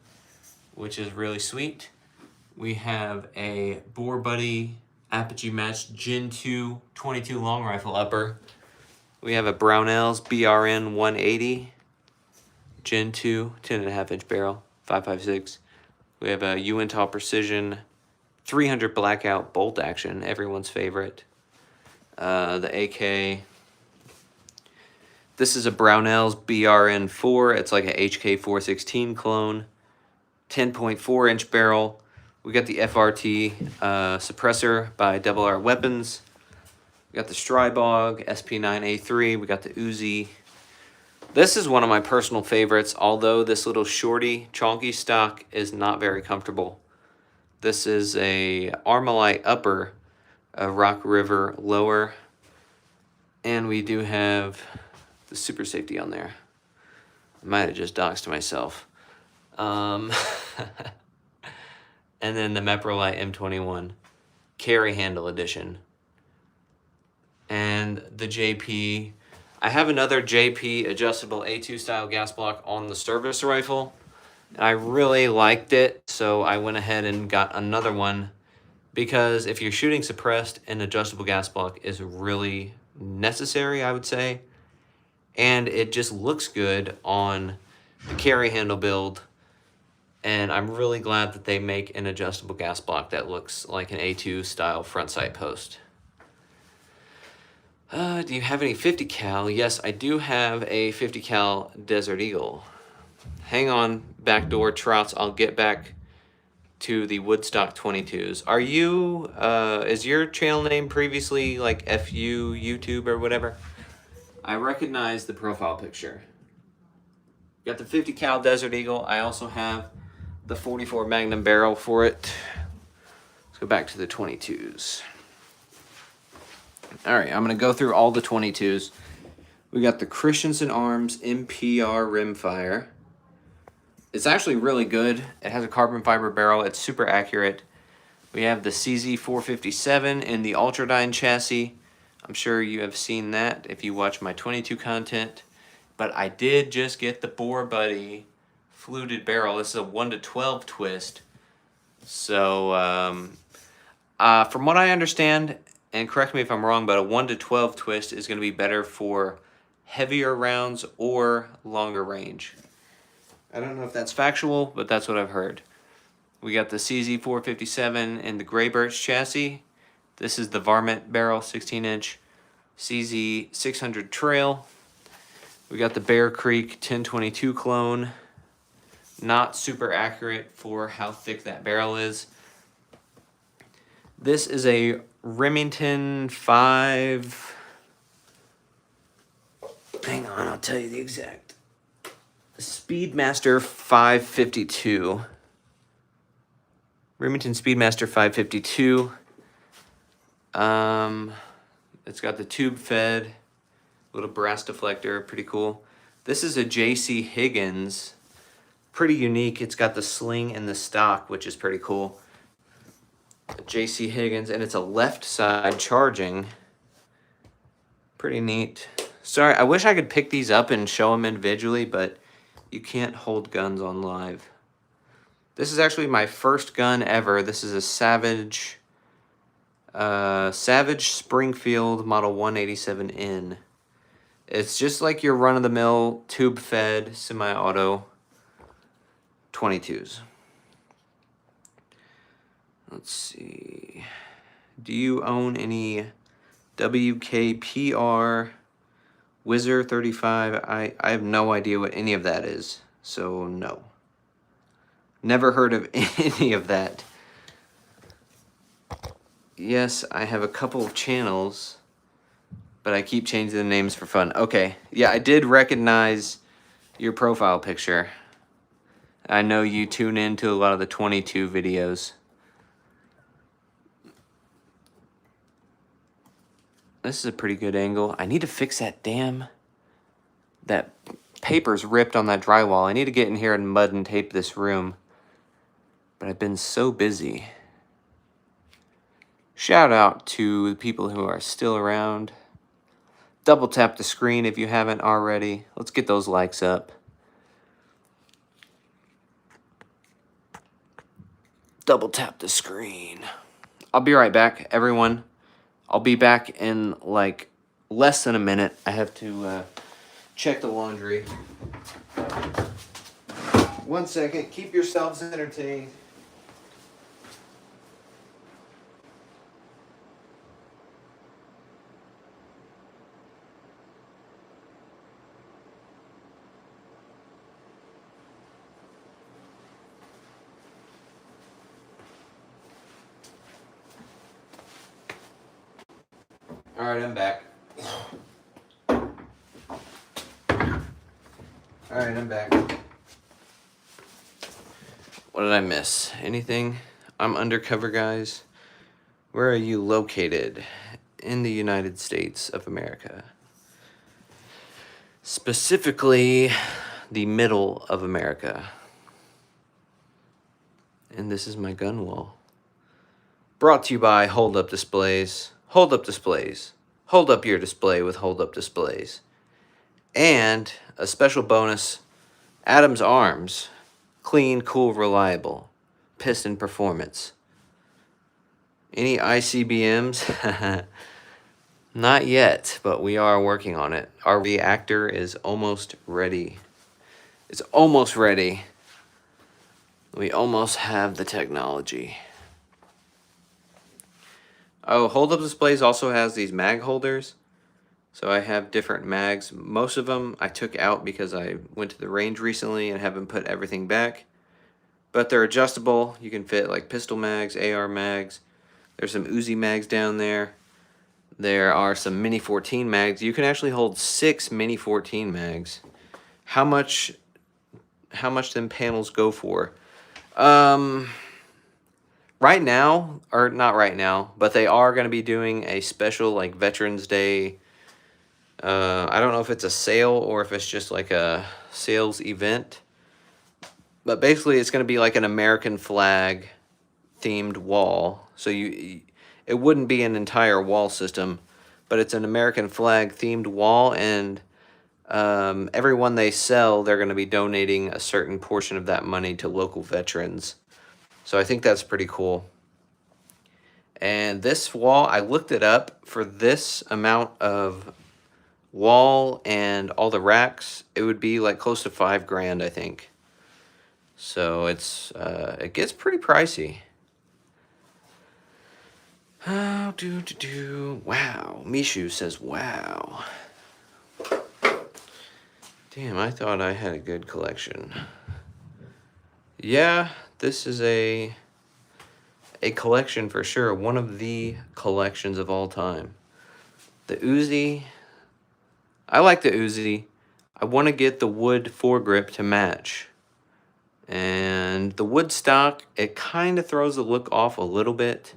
which is really sweet. We have a Bore Buddy Apogee Match Gen 2 22 long rifle upper. We have a Brownells BRN 180 Gen 2 10.5-inch barrel 5.56. We have a Uintah Precision 300 blackout bolt action, everyone's favorite. The AK. This is a Brownells BRN 4. It's like a HK 416 clone. 10.4-inch barrel. We got the FRT suppressor by Double R Weapons. We got the Strybog SP9A3. We got the Uzi. This is one of my personal favorites, although this little shorty chonky stock is not very comfortable. This is a Armalite upper, a Rock River lower, and we do have the Super Safety on there. I might have just doxed myself. And then the Meprolite M21 carry handle edition. And the JP. I have another JP adjustable A2 style gas block on the service rifle. And I really liked it, so I went ahead and got another one, because if you're shooting suppressed, an adjustable gas block is really necessary, I would say. And it just looks good on the carry handle build. And I'm really glad that they make an adjustable gas block that looks like an A2 style front sight post. Do you have any 50 cal? Yes, I do have a 50 cal Desert Eagle. Hang on, backdoor trouts. I'll get back to the Woodstock 22s. Are you, is your channel name previously like FU YouTube or whatever? I recognize the profile picture. Got the 50 cal Desert Eagle. I also have the 44 Magnum barrel for it. Let's go back to the 22s. All right, I'm going to go through all the 22s. We got the Christensen Arms MPR rimfire. It's actually really good. It has a carbon fiber barrel. It's super accurate. We have the CZ457 in the Ultradyne chassis. I'm sure you have seen that if you watch my 22 content. But I did just get the Bore Buddy fluted barrel. This is a 1-to-12 twist. So, from what I understand, and correct me if I'm wrong, but a 1-to-12 twist is going to be better for heavier rounds or longer range. I don't know if that's factual, but that's what I've heard. We got the CZ457 in the Gray Birch chassis. This is the Varmint barrel, 16-inch CZ600 trail. We got the Bear Creek 1022 clone. Not super accurate for how thick that barrel is. This is a Remington 5. Hang on, I'll tell you the exact. Speedmaster 552. Remington Speedmaster 552. It's got the tube fed little brass deflector, pretty cool. This is a JC Higgins, pretty unique. It's got the sling and the stock, which is pretty cool. JC Higgins, and it's a left side charging. Pretty neat. Sorry, I wish I could pick these up and show them individually, but you can't hold guns on live. This is actually my first gun ever. This is a Savage Springfield Model 187N. It's just like your run-of-the-mill tube-fed semi-auto 22s. Let's see. Do you own any WKPR Whizzer 35? I have no idea what any of that is, so no. Never heard of any of that. Yes, I have a couple of channels, but I keep changing the names for fun. Okay, yeah, I did recognize your profile picture. I know you tune into a lot of the 22 videos. This is a pretty good angle. I need to fix that that paper's ripped on that drywall. I need to get in here and mud and tape this room. But I've been so busy. Shout out to the people who are still around. Double tap the screen if you haven't already. Let's get those likes up. Double tap the screen. I'll be right back, everyone. I'll be back in like less than a minute. I have to check the laundry. 1 second. Keep yourselves entertained. All right, I'm back. All right, I'm back. What did I miss? Anything? I'm undercover, guys. Where are you located? In the United States of America. Specifically, the middle of America. And this is my gun wall. Brought to you by HoldUp Displays. HoldUp Displays. Hold up your display with HoldUp Displays. And a special bonus, Adams Arms. Clean, cool, reliable. Piston performance. Any ICBMs? Not yet, but we are working on it. Our reactor is almost ready. It's almost ready. We almost have the technology. Oh, HoldUp Displays also has these mag holders. So I have different mags. Most of them I took out because I went to the range recently and haven't put everything back. But they're adjustable. You can fit like pistol mags, AR mags. There's some Uzi mags down there. There are some Mini 14 mags. You can actually hold 6 Mini 14 mags. How much them panels go for? Right now, or not right now, but they are going to be doing a special like Veterans Day. I don't know if it's a sale or if it's just like a sales event. But basically it's going to be like an American flag themed wall. So it wouldn't be an entire wall system, but it's an American flag themed wall, and every one they sell, they're going to be donating a certain portion of that money to local veterans. So I think that's pretty cool. And this wall, I looked it up, for this amount of wall and all the racks, it would be like close to $5,000, I think. So it gets pretty pricey. Wow, Mishu says wow. Damn, I thought I had a good collection. Yeah, this is a collection for sure. One of the collections of all time. The Uzi. I like the Uzi. I want to get the wood foregrip to match. And the wood stock, it kind of throws the look off a little bit.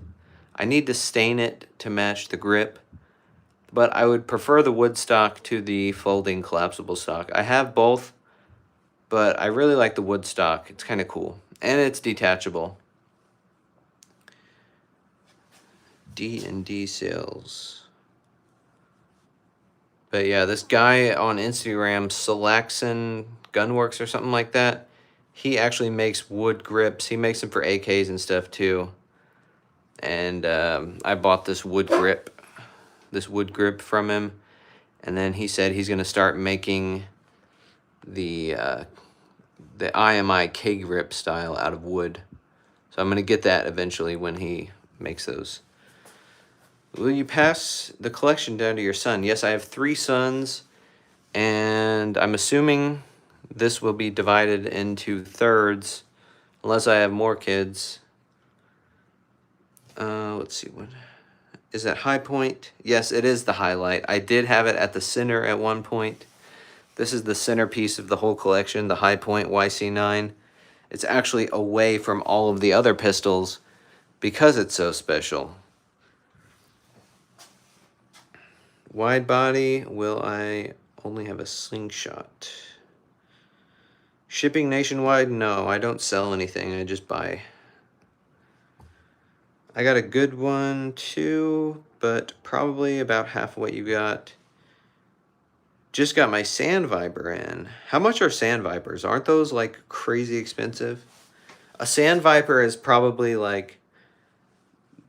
I need to stain it to match the grip, but I would prefer the wood stock to the folding collapsible stock. I have both, but I really like the wood stock. It's kind of cool, and it's detachable. D&D sales. But yeah, this guy on Instagram, Salaxon Gunworks or something like that, he actually makes wood grips. He makes them for AKs and stuff too. And I bought this wood grip from him, and then he said he's gonna start making the IMI K grip style out of wood. So I'm gonna get that eventually when he makes those. Will you pass the collection down to your son? Yes, I have 3 sons, and I'm assuming this will be divided into thirds, unless I have more kids. Let's see, what is that? High point? Yes, it is the highlight. I did have it at the center at one point. This is the centerpiece of the whole collection, the High Point YC9. It's actually away from all of the other pistols because it's so special. Wide body, will I only have a slingshot? Shipping nationwide? No, I don't sell anything. I just buy. I got a good one too, but probably about half what you got. Just got my Sand Viper in. How much are Sand Vipers? Aren't those like crazy expensive? A Sand Viper is probably like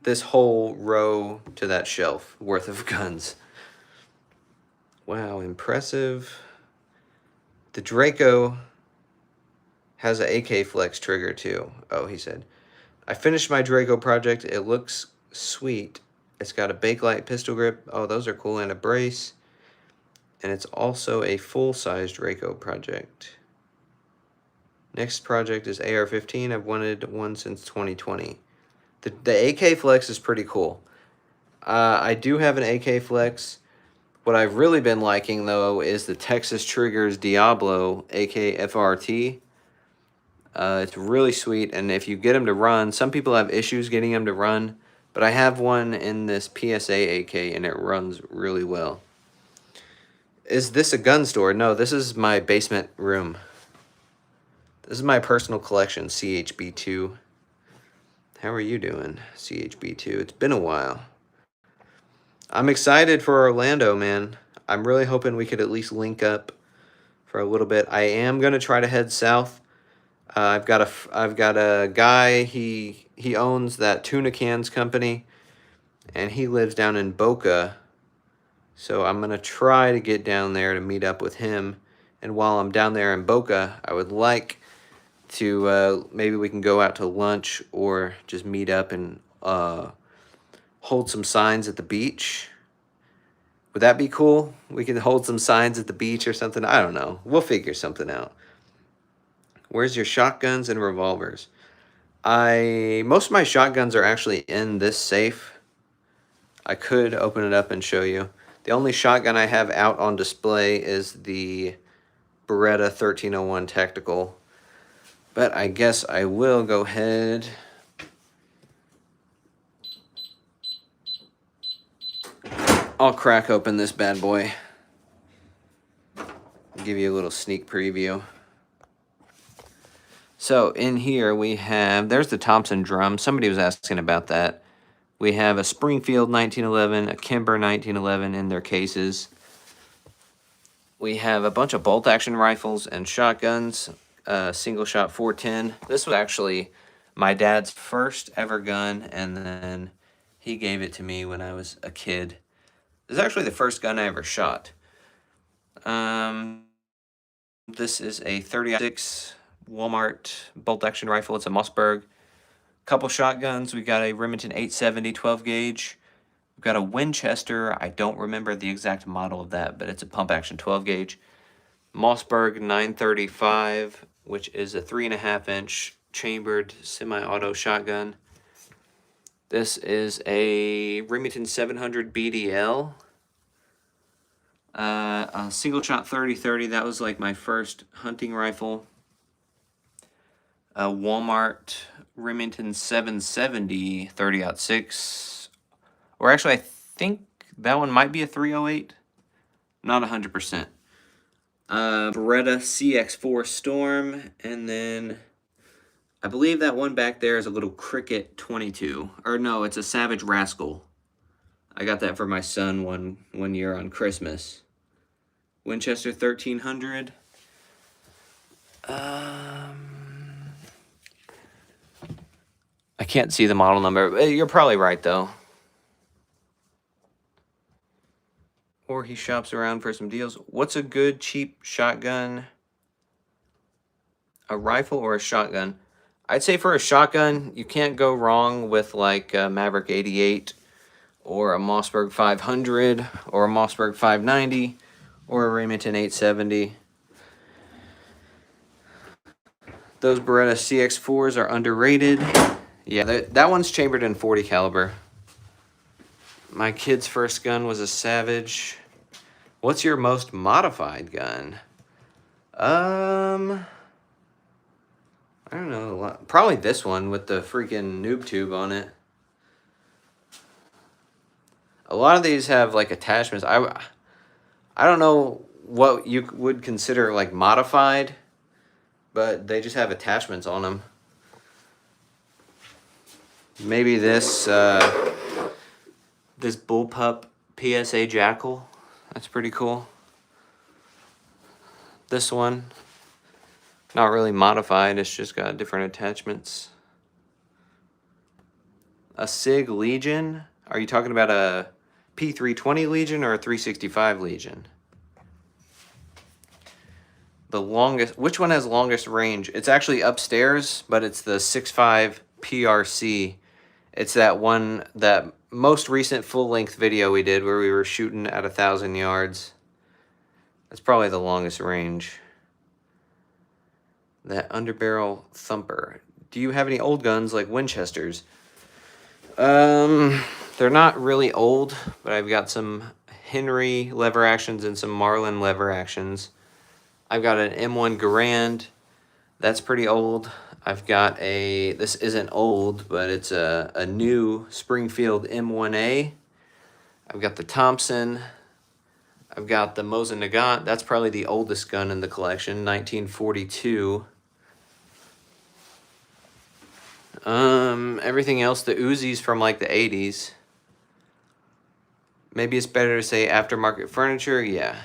this whole row to that shelf worth of guns. Wow, impressive. The Draco has an AK Flex trigger too. Oh, he said. I finished my Draco project. It looks sweet. It's got a Bakelite pistol grip. Oh, those are cool. And a brace. And it's also a full-size Draco project. Next project is AR-15. I've wanted one since 2020. The AK Flex is pretty cool. I do have an AK Flex. What I've really been liking, though, is the Texas Triggers Diablo AK FRT. It's really sweet, and if you get them to run, some people have issues getting them to run, but I have one in this PSA AK, and it runs really well. Is this a gun store? No, this is my basement room. This is my personal collection, CHB2. How are you doing, CHB2? It's been a while. I'm excited for Orlando, man. I'm really hoping we could at least link up for a little bit. I am gonna try to head south. I've got a guy. He owns that tuna cans company, and he lives down in Boca. So I'm gonna try to get down there to meet up with him. And while I'm down there in Boca, I would like to maybe we can go out to lunch or just meet up and hold some signs at the beach. Would that be cool? We can hold some signs at the beach or something. I don't know. We'll figure something out. Where's your shotguns and revolvers? Most of my shotguns are actually in this safe. I could open it up and show you. The only shotgun I have out on display is the Beretta 1301 Tactical. But I guess I will go ahead. I'll crack open this bad boy. Give you a little sneak preview. So in here we have, there's the Thompson drum. Somebody was asking about that. We have a Springfield 1911, a Kimber 1911 in their cases. We have a bunch of bolt action rifles and shotguns. Single shot 410. This was actually my dad's first ever gun, and then he gave it to me when I was a kid. This is actually the first gun I ever shot. This is a 30-06 Walmart bolt action rifle. It's a Mossberg. Couple shotguns. We got a Remington 870 12 gauge. We've got a Winchester. I don't remember the exact model of that, but it's a pump action 12 gauge. Mossberg 935, which is a 3.5-inch chambered semi-auto shotgun. This is a Remington 700 BDL. A single shot 30-30. That was like my first hunting rifle. A Walmart Remington 770 30-06. Or actually, I think that one might be a 308. Not 100%. Beretta CX4 Storm, and then I believe that one back there is a little Cricket 22. Or no, it's a Savage Rascal. I got that for my son one year on Christmas. Winchester 1300. I can't see the model number. You're probably right, though. Or he shops around for some deals. What's a good, cheap shotgun? A rifle or a shotgun? I'd say for a shotgun, you can't go wrong with like a Maverick 88 or a Mossberg 500 or a Mossberg 590 or a Remington 870. Those Beretta CX4s are underrated. Yeah, that one's chambered in .40 caliber. My kid's first gun was a Savage. What's your most modified gun? I don't know. Probably this one with the freaking noob tube on it. A lot of these have like attachments. I don't know what you would consider like modified, but they just have attachments on them. Maybe this this bullpup PSA Jackal. That's pretty cool. This one, not really modified. It's just got different attachments. A SIG Legion. Are you talking about a P320 Legion or a 365 Legion? The longest, which one has longest range? It's actually upstairs, but it's the 6.5 PRC. It's that one, that most recent full-length video we did where we were shooting at 1,000 yards. That's probably the longest range. That underbarrel thumper. Do you have any old guns like Winchesters? They're not really old, but I've got some Henry lever actions and some Marlin lever actions. I've got an M1 Garand. That's pretty old. I've got a, this isn't old, but it's a new Springfield M1A. I've got the Thompson. I've got the Mosin Nagant. That's probably the oldest gun in the collection, 1942. Everything else, the Uzis from like the 80s. Maybe it's better to say aftermarket furniture. Yeah.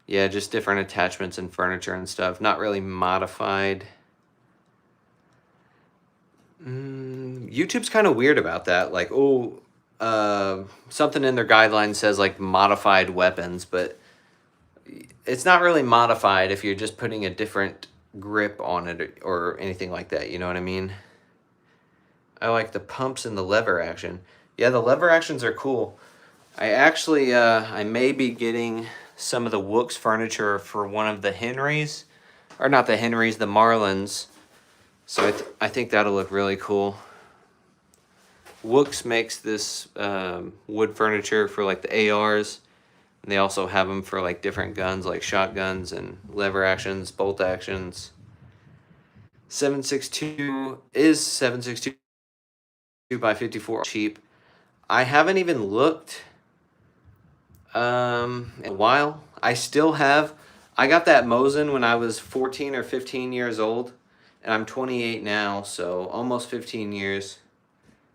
Yeah, just different attachments and furniture and stuff. Not really modified. YouTube's kind of weird about that. Like, oh, something in their guidelines says like modified weapons, but it's not really modified if you're just putting a different grip on it or anything like that. You know what I mean? I like the pumps and the lever action. Yeah, the lever actions are cool. I actually, I may be getting some of the Wooks furniture for one of the Henrys. Or not the Henrys, the Marlins. So I think that'll look really cool. Wooks makes this wood furniture for like the ARs. And they also have them for like different guns, like shotguns and lever actions, bolt actions. 7.62 is 7.62 by 54 cheap. I haven't even looked in a while. I still have. I got that Mosin when I was 14 or 15 years old, and I'm 28 now, so almost 15 years.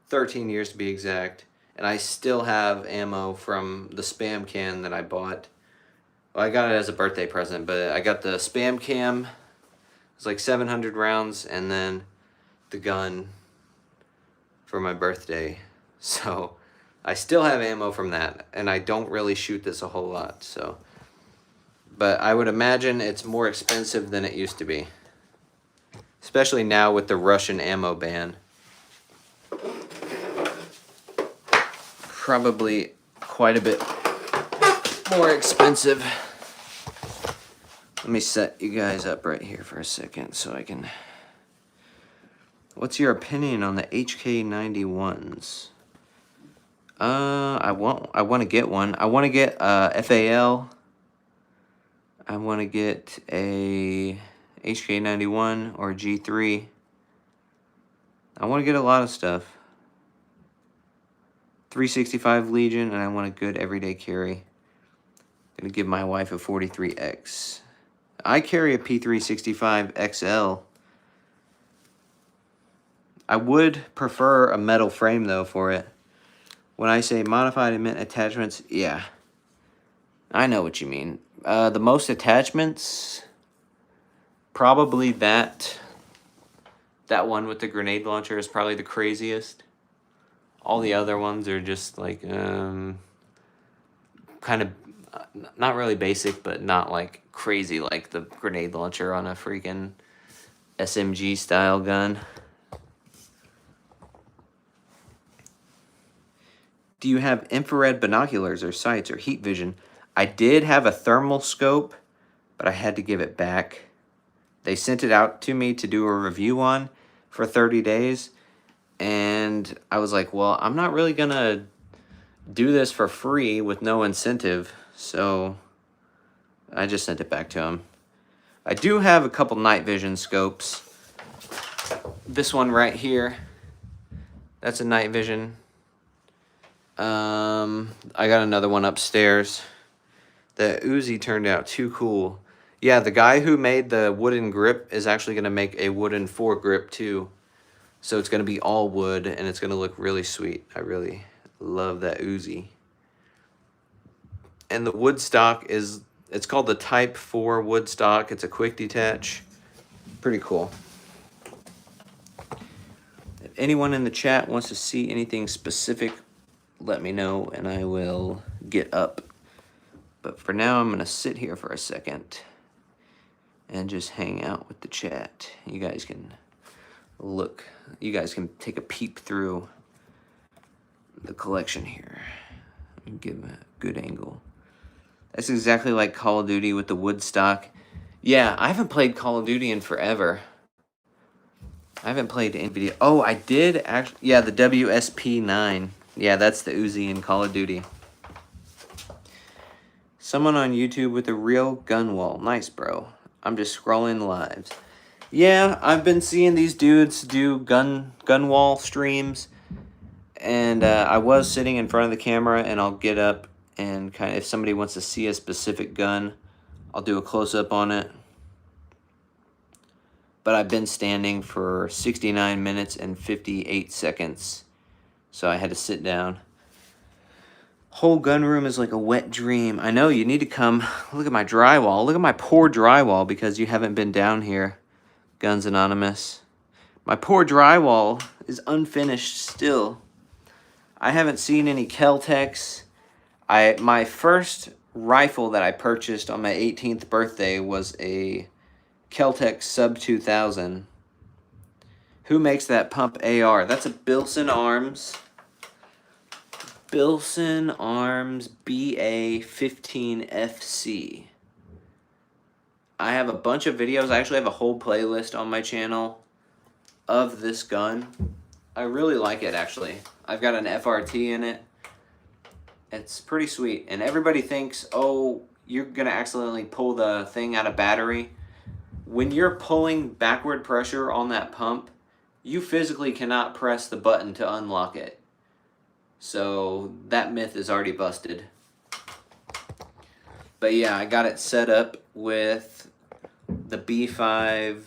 13 years to be exact. And I still have ammo from the Spam can that I bought. Well, I got it as a birthday present, but I got the Spam cam. It's like 700 rounds, and then the gun for my birthday. So I still have ammo from that, and I don't really shoot this a whole lot. So, but I would imagine it's more expensive than it used to be, especially now with the Russian ammo ban. Probably quite a bit more expensive. Let me set you guys up right here for a second so I can... What's your opinion on the HK91s? I want to get one. I want to get FAL. I want to get a HK91 or G3. I want to get a lot of stuff. 365 Legion, and I want a good everyday carry. Gonna give my wife a 43X. I carry a P365 XL. I would prefer a metal frame though for it. When I say modified and mint attachments, yeah, I know what you mean. The most attachments, probably that one with the grenade launcher is probably the craziest. All the other ones are just like kind of not really basic, but not like crazy like the grenade launcher on a freaking SMG style gun. Do you have infrared binoculars or sights or heat vision? I did have a thermal scope, but I had to give it back. They sent it out to me to do a review on for 30 days. And I was like, well, I'm not really going to do this for free with no incentive. So I just sent it back to him. I do have a couple night vision scopes. This one right here, that's a night vision. I got another one upstairs. The Uzi turned out too cool. Yeah, the guy who made the wooden grip is actually going to make a wooden foregrip too. So it's going to be all wood, and it's going to look really sweet. I really love that Uzi. And the wood stock is, it's called the Type 4 wood stock. It's a quick detach. Pretty cool. If anyone in the chat wants to see anything specific, let me know, and I will get up. But for now, I'm going to sit here for a second and just hang out with the chat. You guys can look. You guys can take a peep through the collection here. Give a good angle. That's exactly like Call of Duty with the wood stock. Yeah, I haven't played Call of Duty in forever. I haven't played any video. Oh, I did actually. Yeah, the WSP9. Yeah, that's the Uzi in Call of Duty. Someone on YouTube with a real gun wall. Nice, bro. I'm just scrolling lives. Yeah, I've been seeing these dudes do gun wall streams. And I was sitting in front of the camera, and I'll get up and kind of, if somebody wants to see a specific gun, I'll do a close-up on it. but I've been standing for 69 minutes and 58 seconds, so I had to sit down. Whole gun room is like a wet dream. I know, you need to come look at my drywall. Look at my poor drywall because you haven't been down here, Guns Anonymous. My poor drywall is unfinished still. I haven't seen any Kel-Tecs. My first rifle that I purchased on my 18th birthday was a Kel-Tec Sub 2000. Who makes that pump AR? That's a Bilson Arms. Bilson Arms BA15FC. I have a bunch of videos. I actually have a whole playlist on my channel of this gun. I really like it, actually. I've got an FRT in it. It's pretty sweet. And everybody thinks, oh, you're going to accidentally pull the thing out of battery. When you're pulling backward pressure on that pump, you physically cannot press the button to unlock it. So that myth is already busted. But yeah, I got it set up with the B5,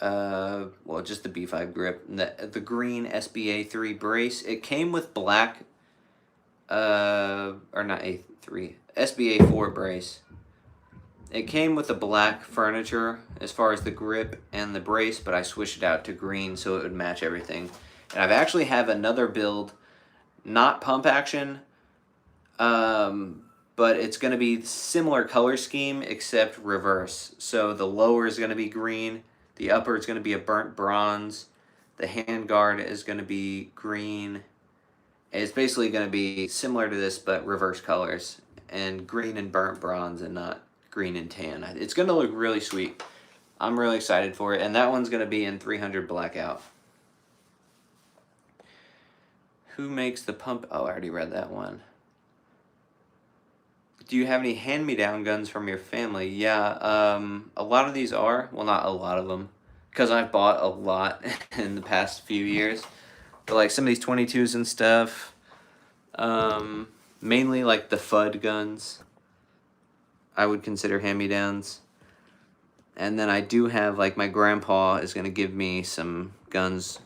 well, just the B5 grip, the green SBA3 brace. It came with black, or not A3, SBA4 brace. It came with the black furniture as far as the grip and the brace, but I switched it out to green so it would match everything. And I've actually have another build, not pump action, but it's going to be similar color scheme except reverse. So the lower is going to be green, the upper is going to be a burnt bronze, the handguard is going to be green. It's basically going to be similar to this but reverse colors, and green and burnt bronze and not green and tan. It's going to look really sweet. I'm really excited for it, and that one's going to be in 300 blackout. Who makes the pump? Oh, I already read that one. Do you have any hand-me-down guns from your family? Yeah, a lot of these are. Well, not a lot of them, because I've bought a lot in the past few years. But like some of these 22s and stuff, mainly like the FUD guns, I would consider hand-me-downs. And then I do have, like, my grandpa is going to give me some guns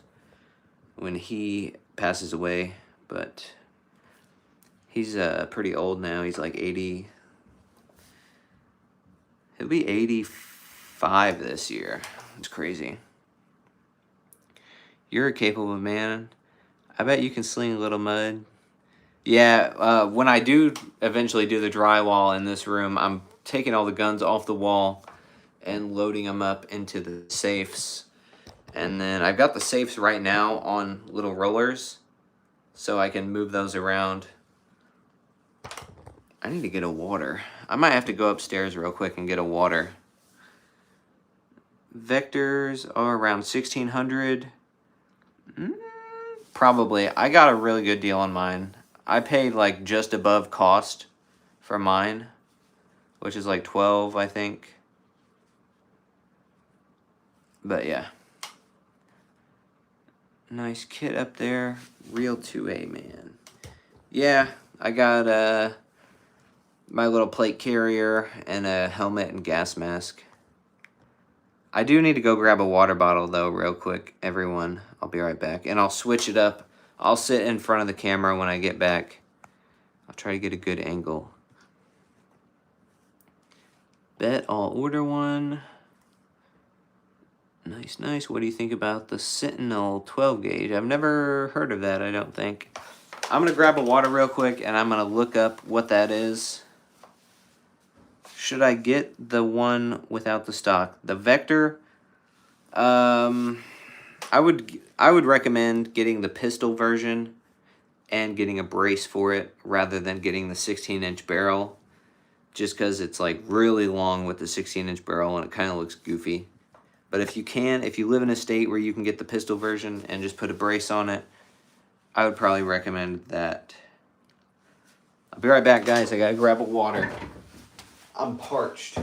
when he passes away, but he's pretty old now. He's like 80. He'll be 85 this year. It's crazy. You're a capable man. I bet you can sling a little mud. Yeah, when I do eventually do the drywall in this room, I'm taking all the guns off the wall and loading them up into the safes. And then I've got the safes right now on little rollers, so I can move those around. I need to get a water. I might have to go upstairs real quick and get a water. Vectors are around 1,600. Probably. I got a really good deal on mine. I paid like just above cost for mine, which is like 12, I think. But yeah. Nice kit up there. Real 2A, man. Yeah, I got my little plate carrier and a helmet and gas mask. I do need to go grab a water bottle though real quick, everyone. I'll be right back. And I'll switch it up. I'll sit in front of the camera when I get back. I'll try to get a good angle. Bet I'll order one. Nice, nice. What do you think about the Sentinel 12 gauge? I've never heard of that, I don't think. I'm going to grab a water real quick, and I'm going to look up what that is. Should I get the one without the stock? The Vector, I would recommend getting the pistol version and getting a brace for it rather than getting the 16-inch barrel, just because it's like really long with the 16-inch barrel and it kind of looks goofy. But if you can, if you live in a state where you can get the pistol version and just put a brace on it, I would probably recommend that. I'll be right back, guys. I gotta grab a water. I'm parched.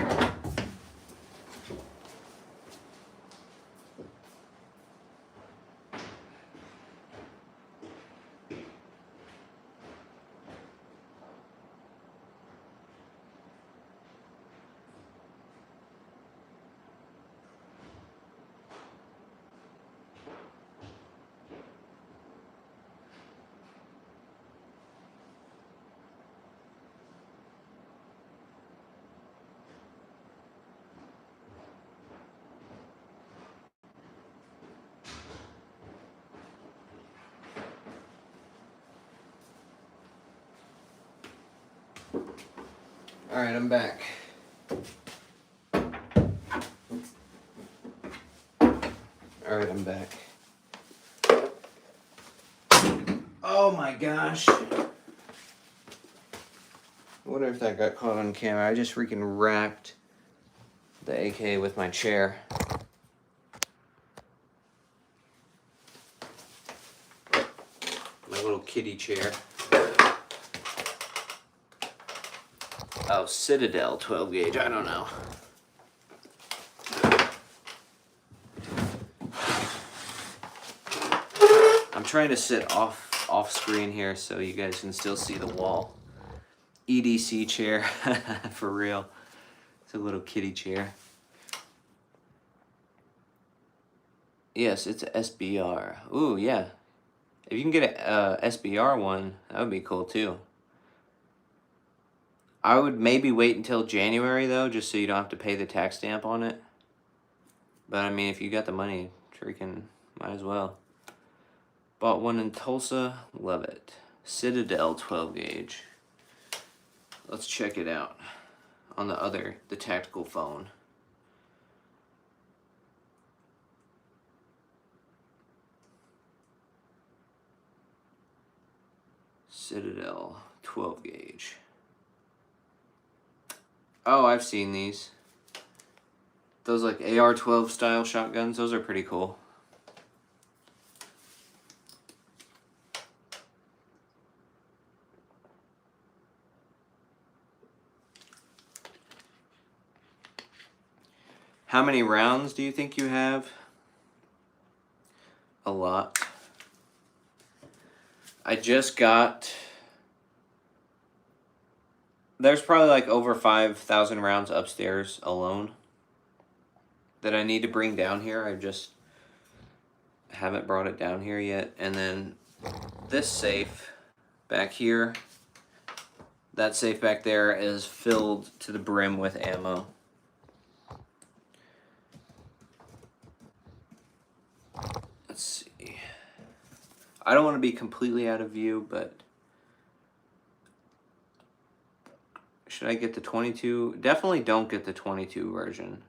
Alright, I'm back. Alright, I'm back. Oh my gosh. I wonder if that got caught on camera. I just freaking wrapped the AK with my chair. My little kitty chair. Oh, Citadel 12 gauge, I don't know. I'm trying to sit off screen here so you guys can still see the wall. EDC chair, for real. It's a little kitty chair. Yes, it's a SBR. Ooh, yeah. If you can get a SBR one, that would be cool too. I would maybe wait until January though, just so you don't have to pay the tax stamp on it. But I mean, if you got the money, freaking might as well. Bought one in Tulsa, love it. Citadel 12 gauge. Let's check it out on the tactical phone. Citadel 12 gauge. Oh, I've seen these. Those like AR-12 style shotguns, those are pretty cool. How many rounds do you think you have? A lot. I just got... There's probably like over 5,000 rounds upstairs alone that I need to bring down here. I just haven't brought it down here yet. And then this safe back here, that safe back there is filled to the brim with ammo. Let's see. I don't want to be completely out of view, but should I get the 22? Definitely don't get the 22 version.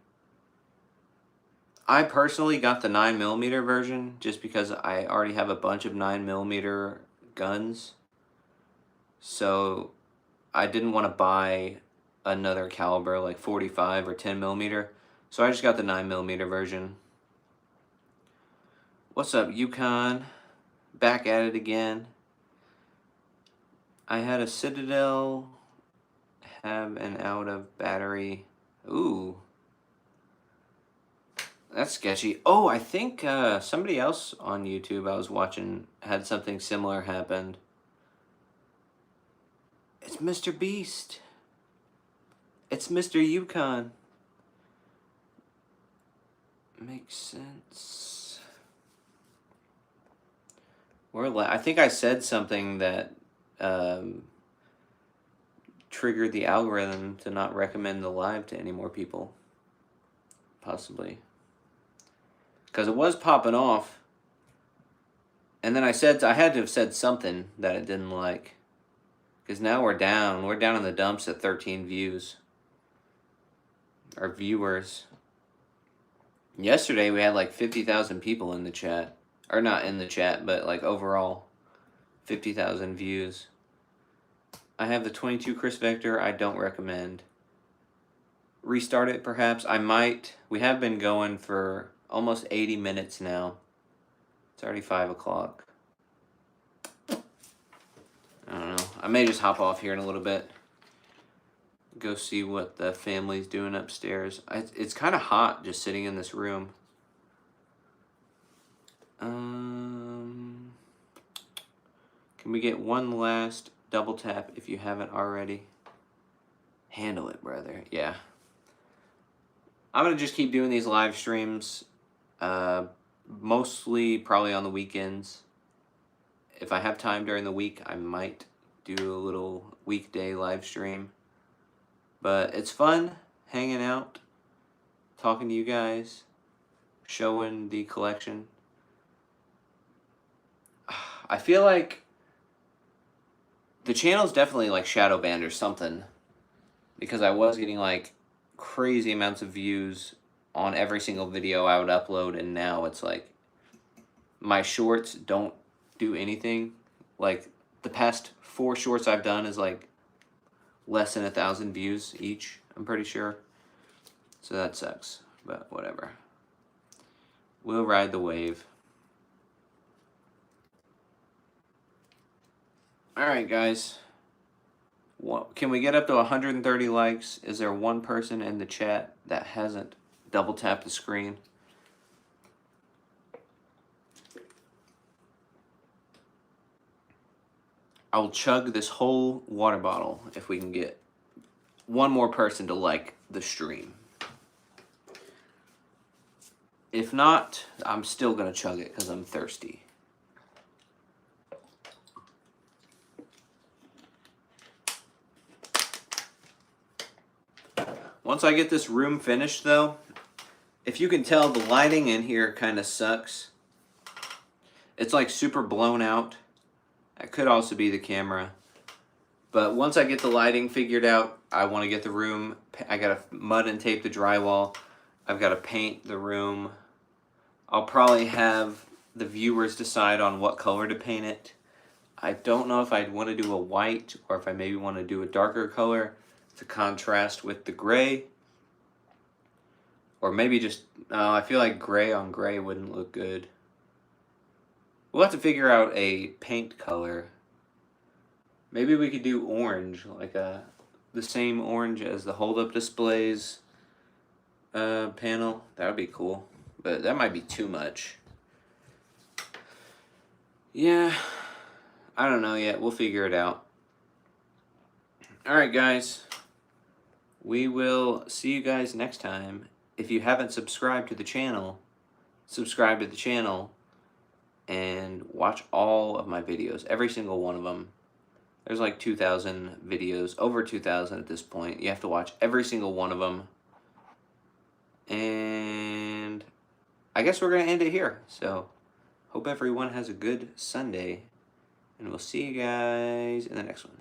I personally got the 9mm version just because I already have a bunch of 9mm guns. So I didn't want to buy another caliber like 45 or 10mm. So I just got the 9mm version. What's up, Yukon? Back at it again. I had a Citadel have an out of battery. Ooh. That's sketchy. Oh, I think somebody else on YouTube I was watching had something similar happen. It's Mr. Beast. It's Mr. Yukon. Makes sense. I think I said something that triggered the algorithm to not recommend the live to any more people. Possibly. Because it was popping off. And then I had to have said something that it didn't like. Because now we're down. We're down in the dumps at 13 views. Or viewers. Yesterday we had like 50,000 people in the chat. Or not in the chat, but like overall. 50,000 views. I have the 22 Chris Vector. I don't recommend. Restart it perhaps. I might. We have been going for almost 80 minutes now. It's already 5 o'clock. I don't know. I may just hop off here in a little bit. Go see what the family's doing upstairs. It's kind of hot just sitting in this room. Can we get one last double tap if you haven't already? Handle it, brother. Yeah. I'm going to just keep doing these live streams. Mostly probably on the weekends. If I have time during the week, I might do a little weekday live stream. But it's fun hanging out, talking to you guys, showing the collection. I feel like the channel's definitely like shadow banned or something. because I was getting like crazy amounts of views on every single video I would upload, and now it's like my shorts don't do anything. Like the past 4 shorts I've done is like less than 1,000 views each, I'm pretty sure. So that sucks, but whatever. We'll ride the wave. Alright guys, can we get up to 130 likes? Is there one person in the chat that hasn't double tapped the screen? I will chug this whole water bottle if we can get one more person to like the stream. If not, I'm still gonna chug it because I'm thirsty. Once I get this room finished though, if you can tell, the lighting in here kind of sucks. It's like super blown out. That could also be the camera. But once I get the lighting figured out, I want to get the room, I gotta mud and tape the drywall. I've got to paint the room. I'll probably have the viewers decide on what color to paint it. I don't know if I'd want to do a white or if I maybe want to do a darker color to contrast with the gray. Or maybe just, I feel like gray on gray wouldn't look good. We'll have to figure out a paint color. Maybe we could do orange, like the same orange as the HoldUp displays panel. That would be cool, but that might be too much. Yeah, I don't know yet. We'll figure it out. Alright guys, we will see you guys next time. If you haven't subscribed to the channel, subscribe to the channel and watch all of my videos, every single one of them. There's like 2,000 videos, over 2,000 at this point. You have to watch every single one of them. And I guess we're going to end it here. So, hope everyone has a good Sunday. And we'll see you guys in the next one.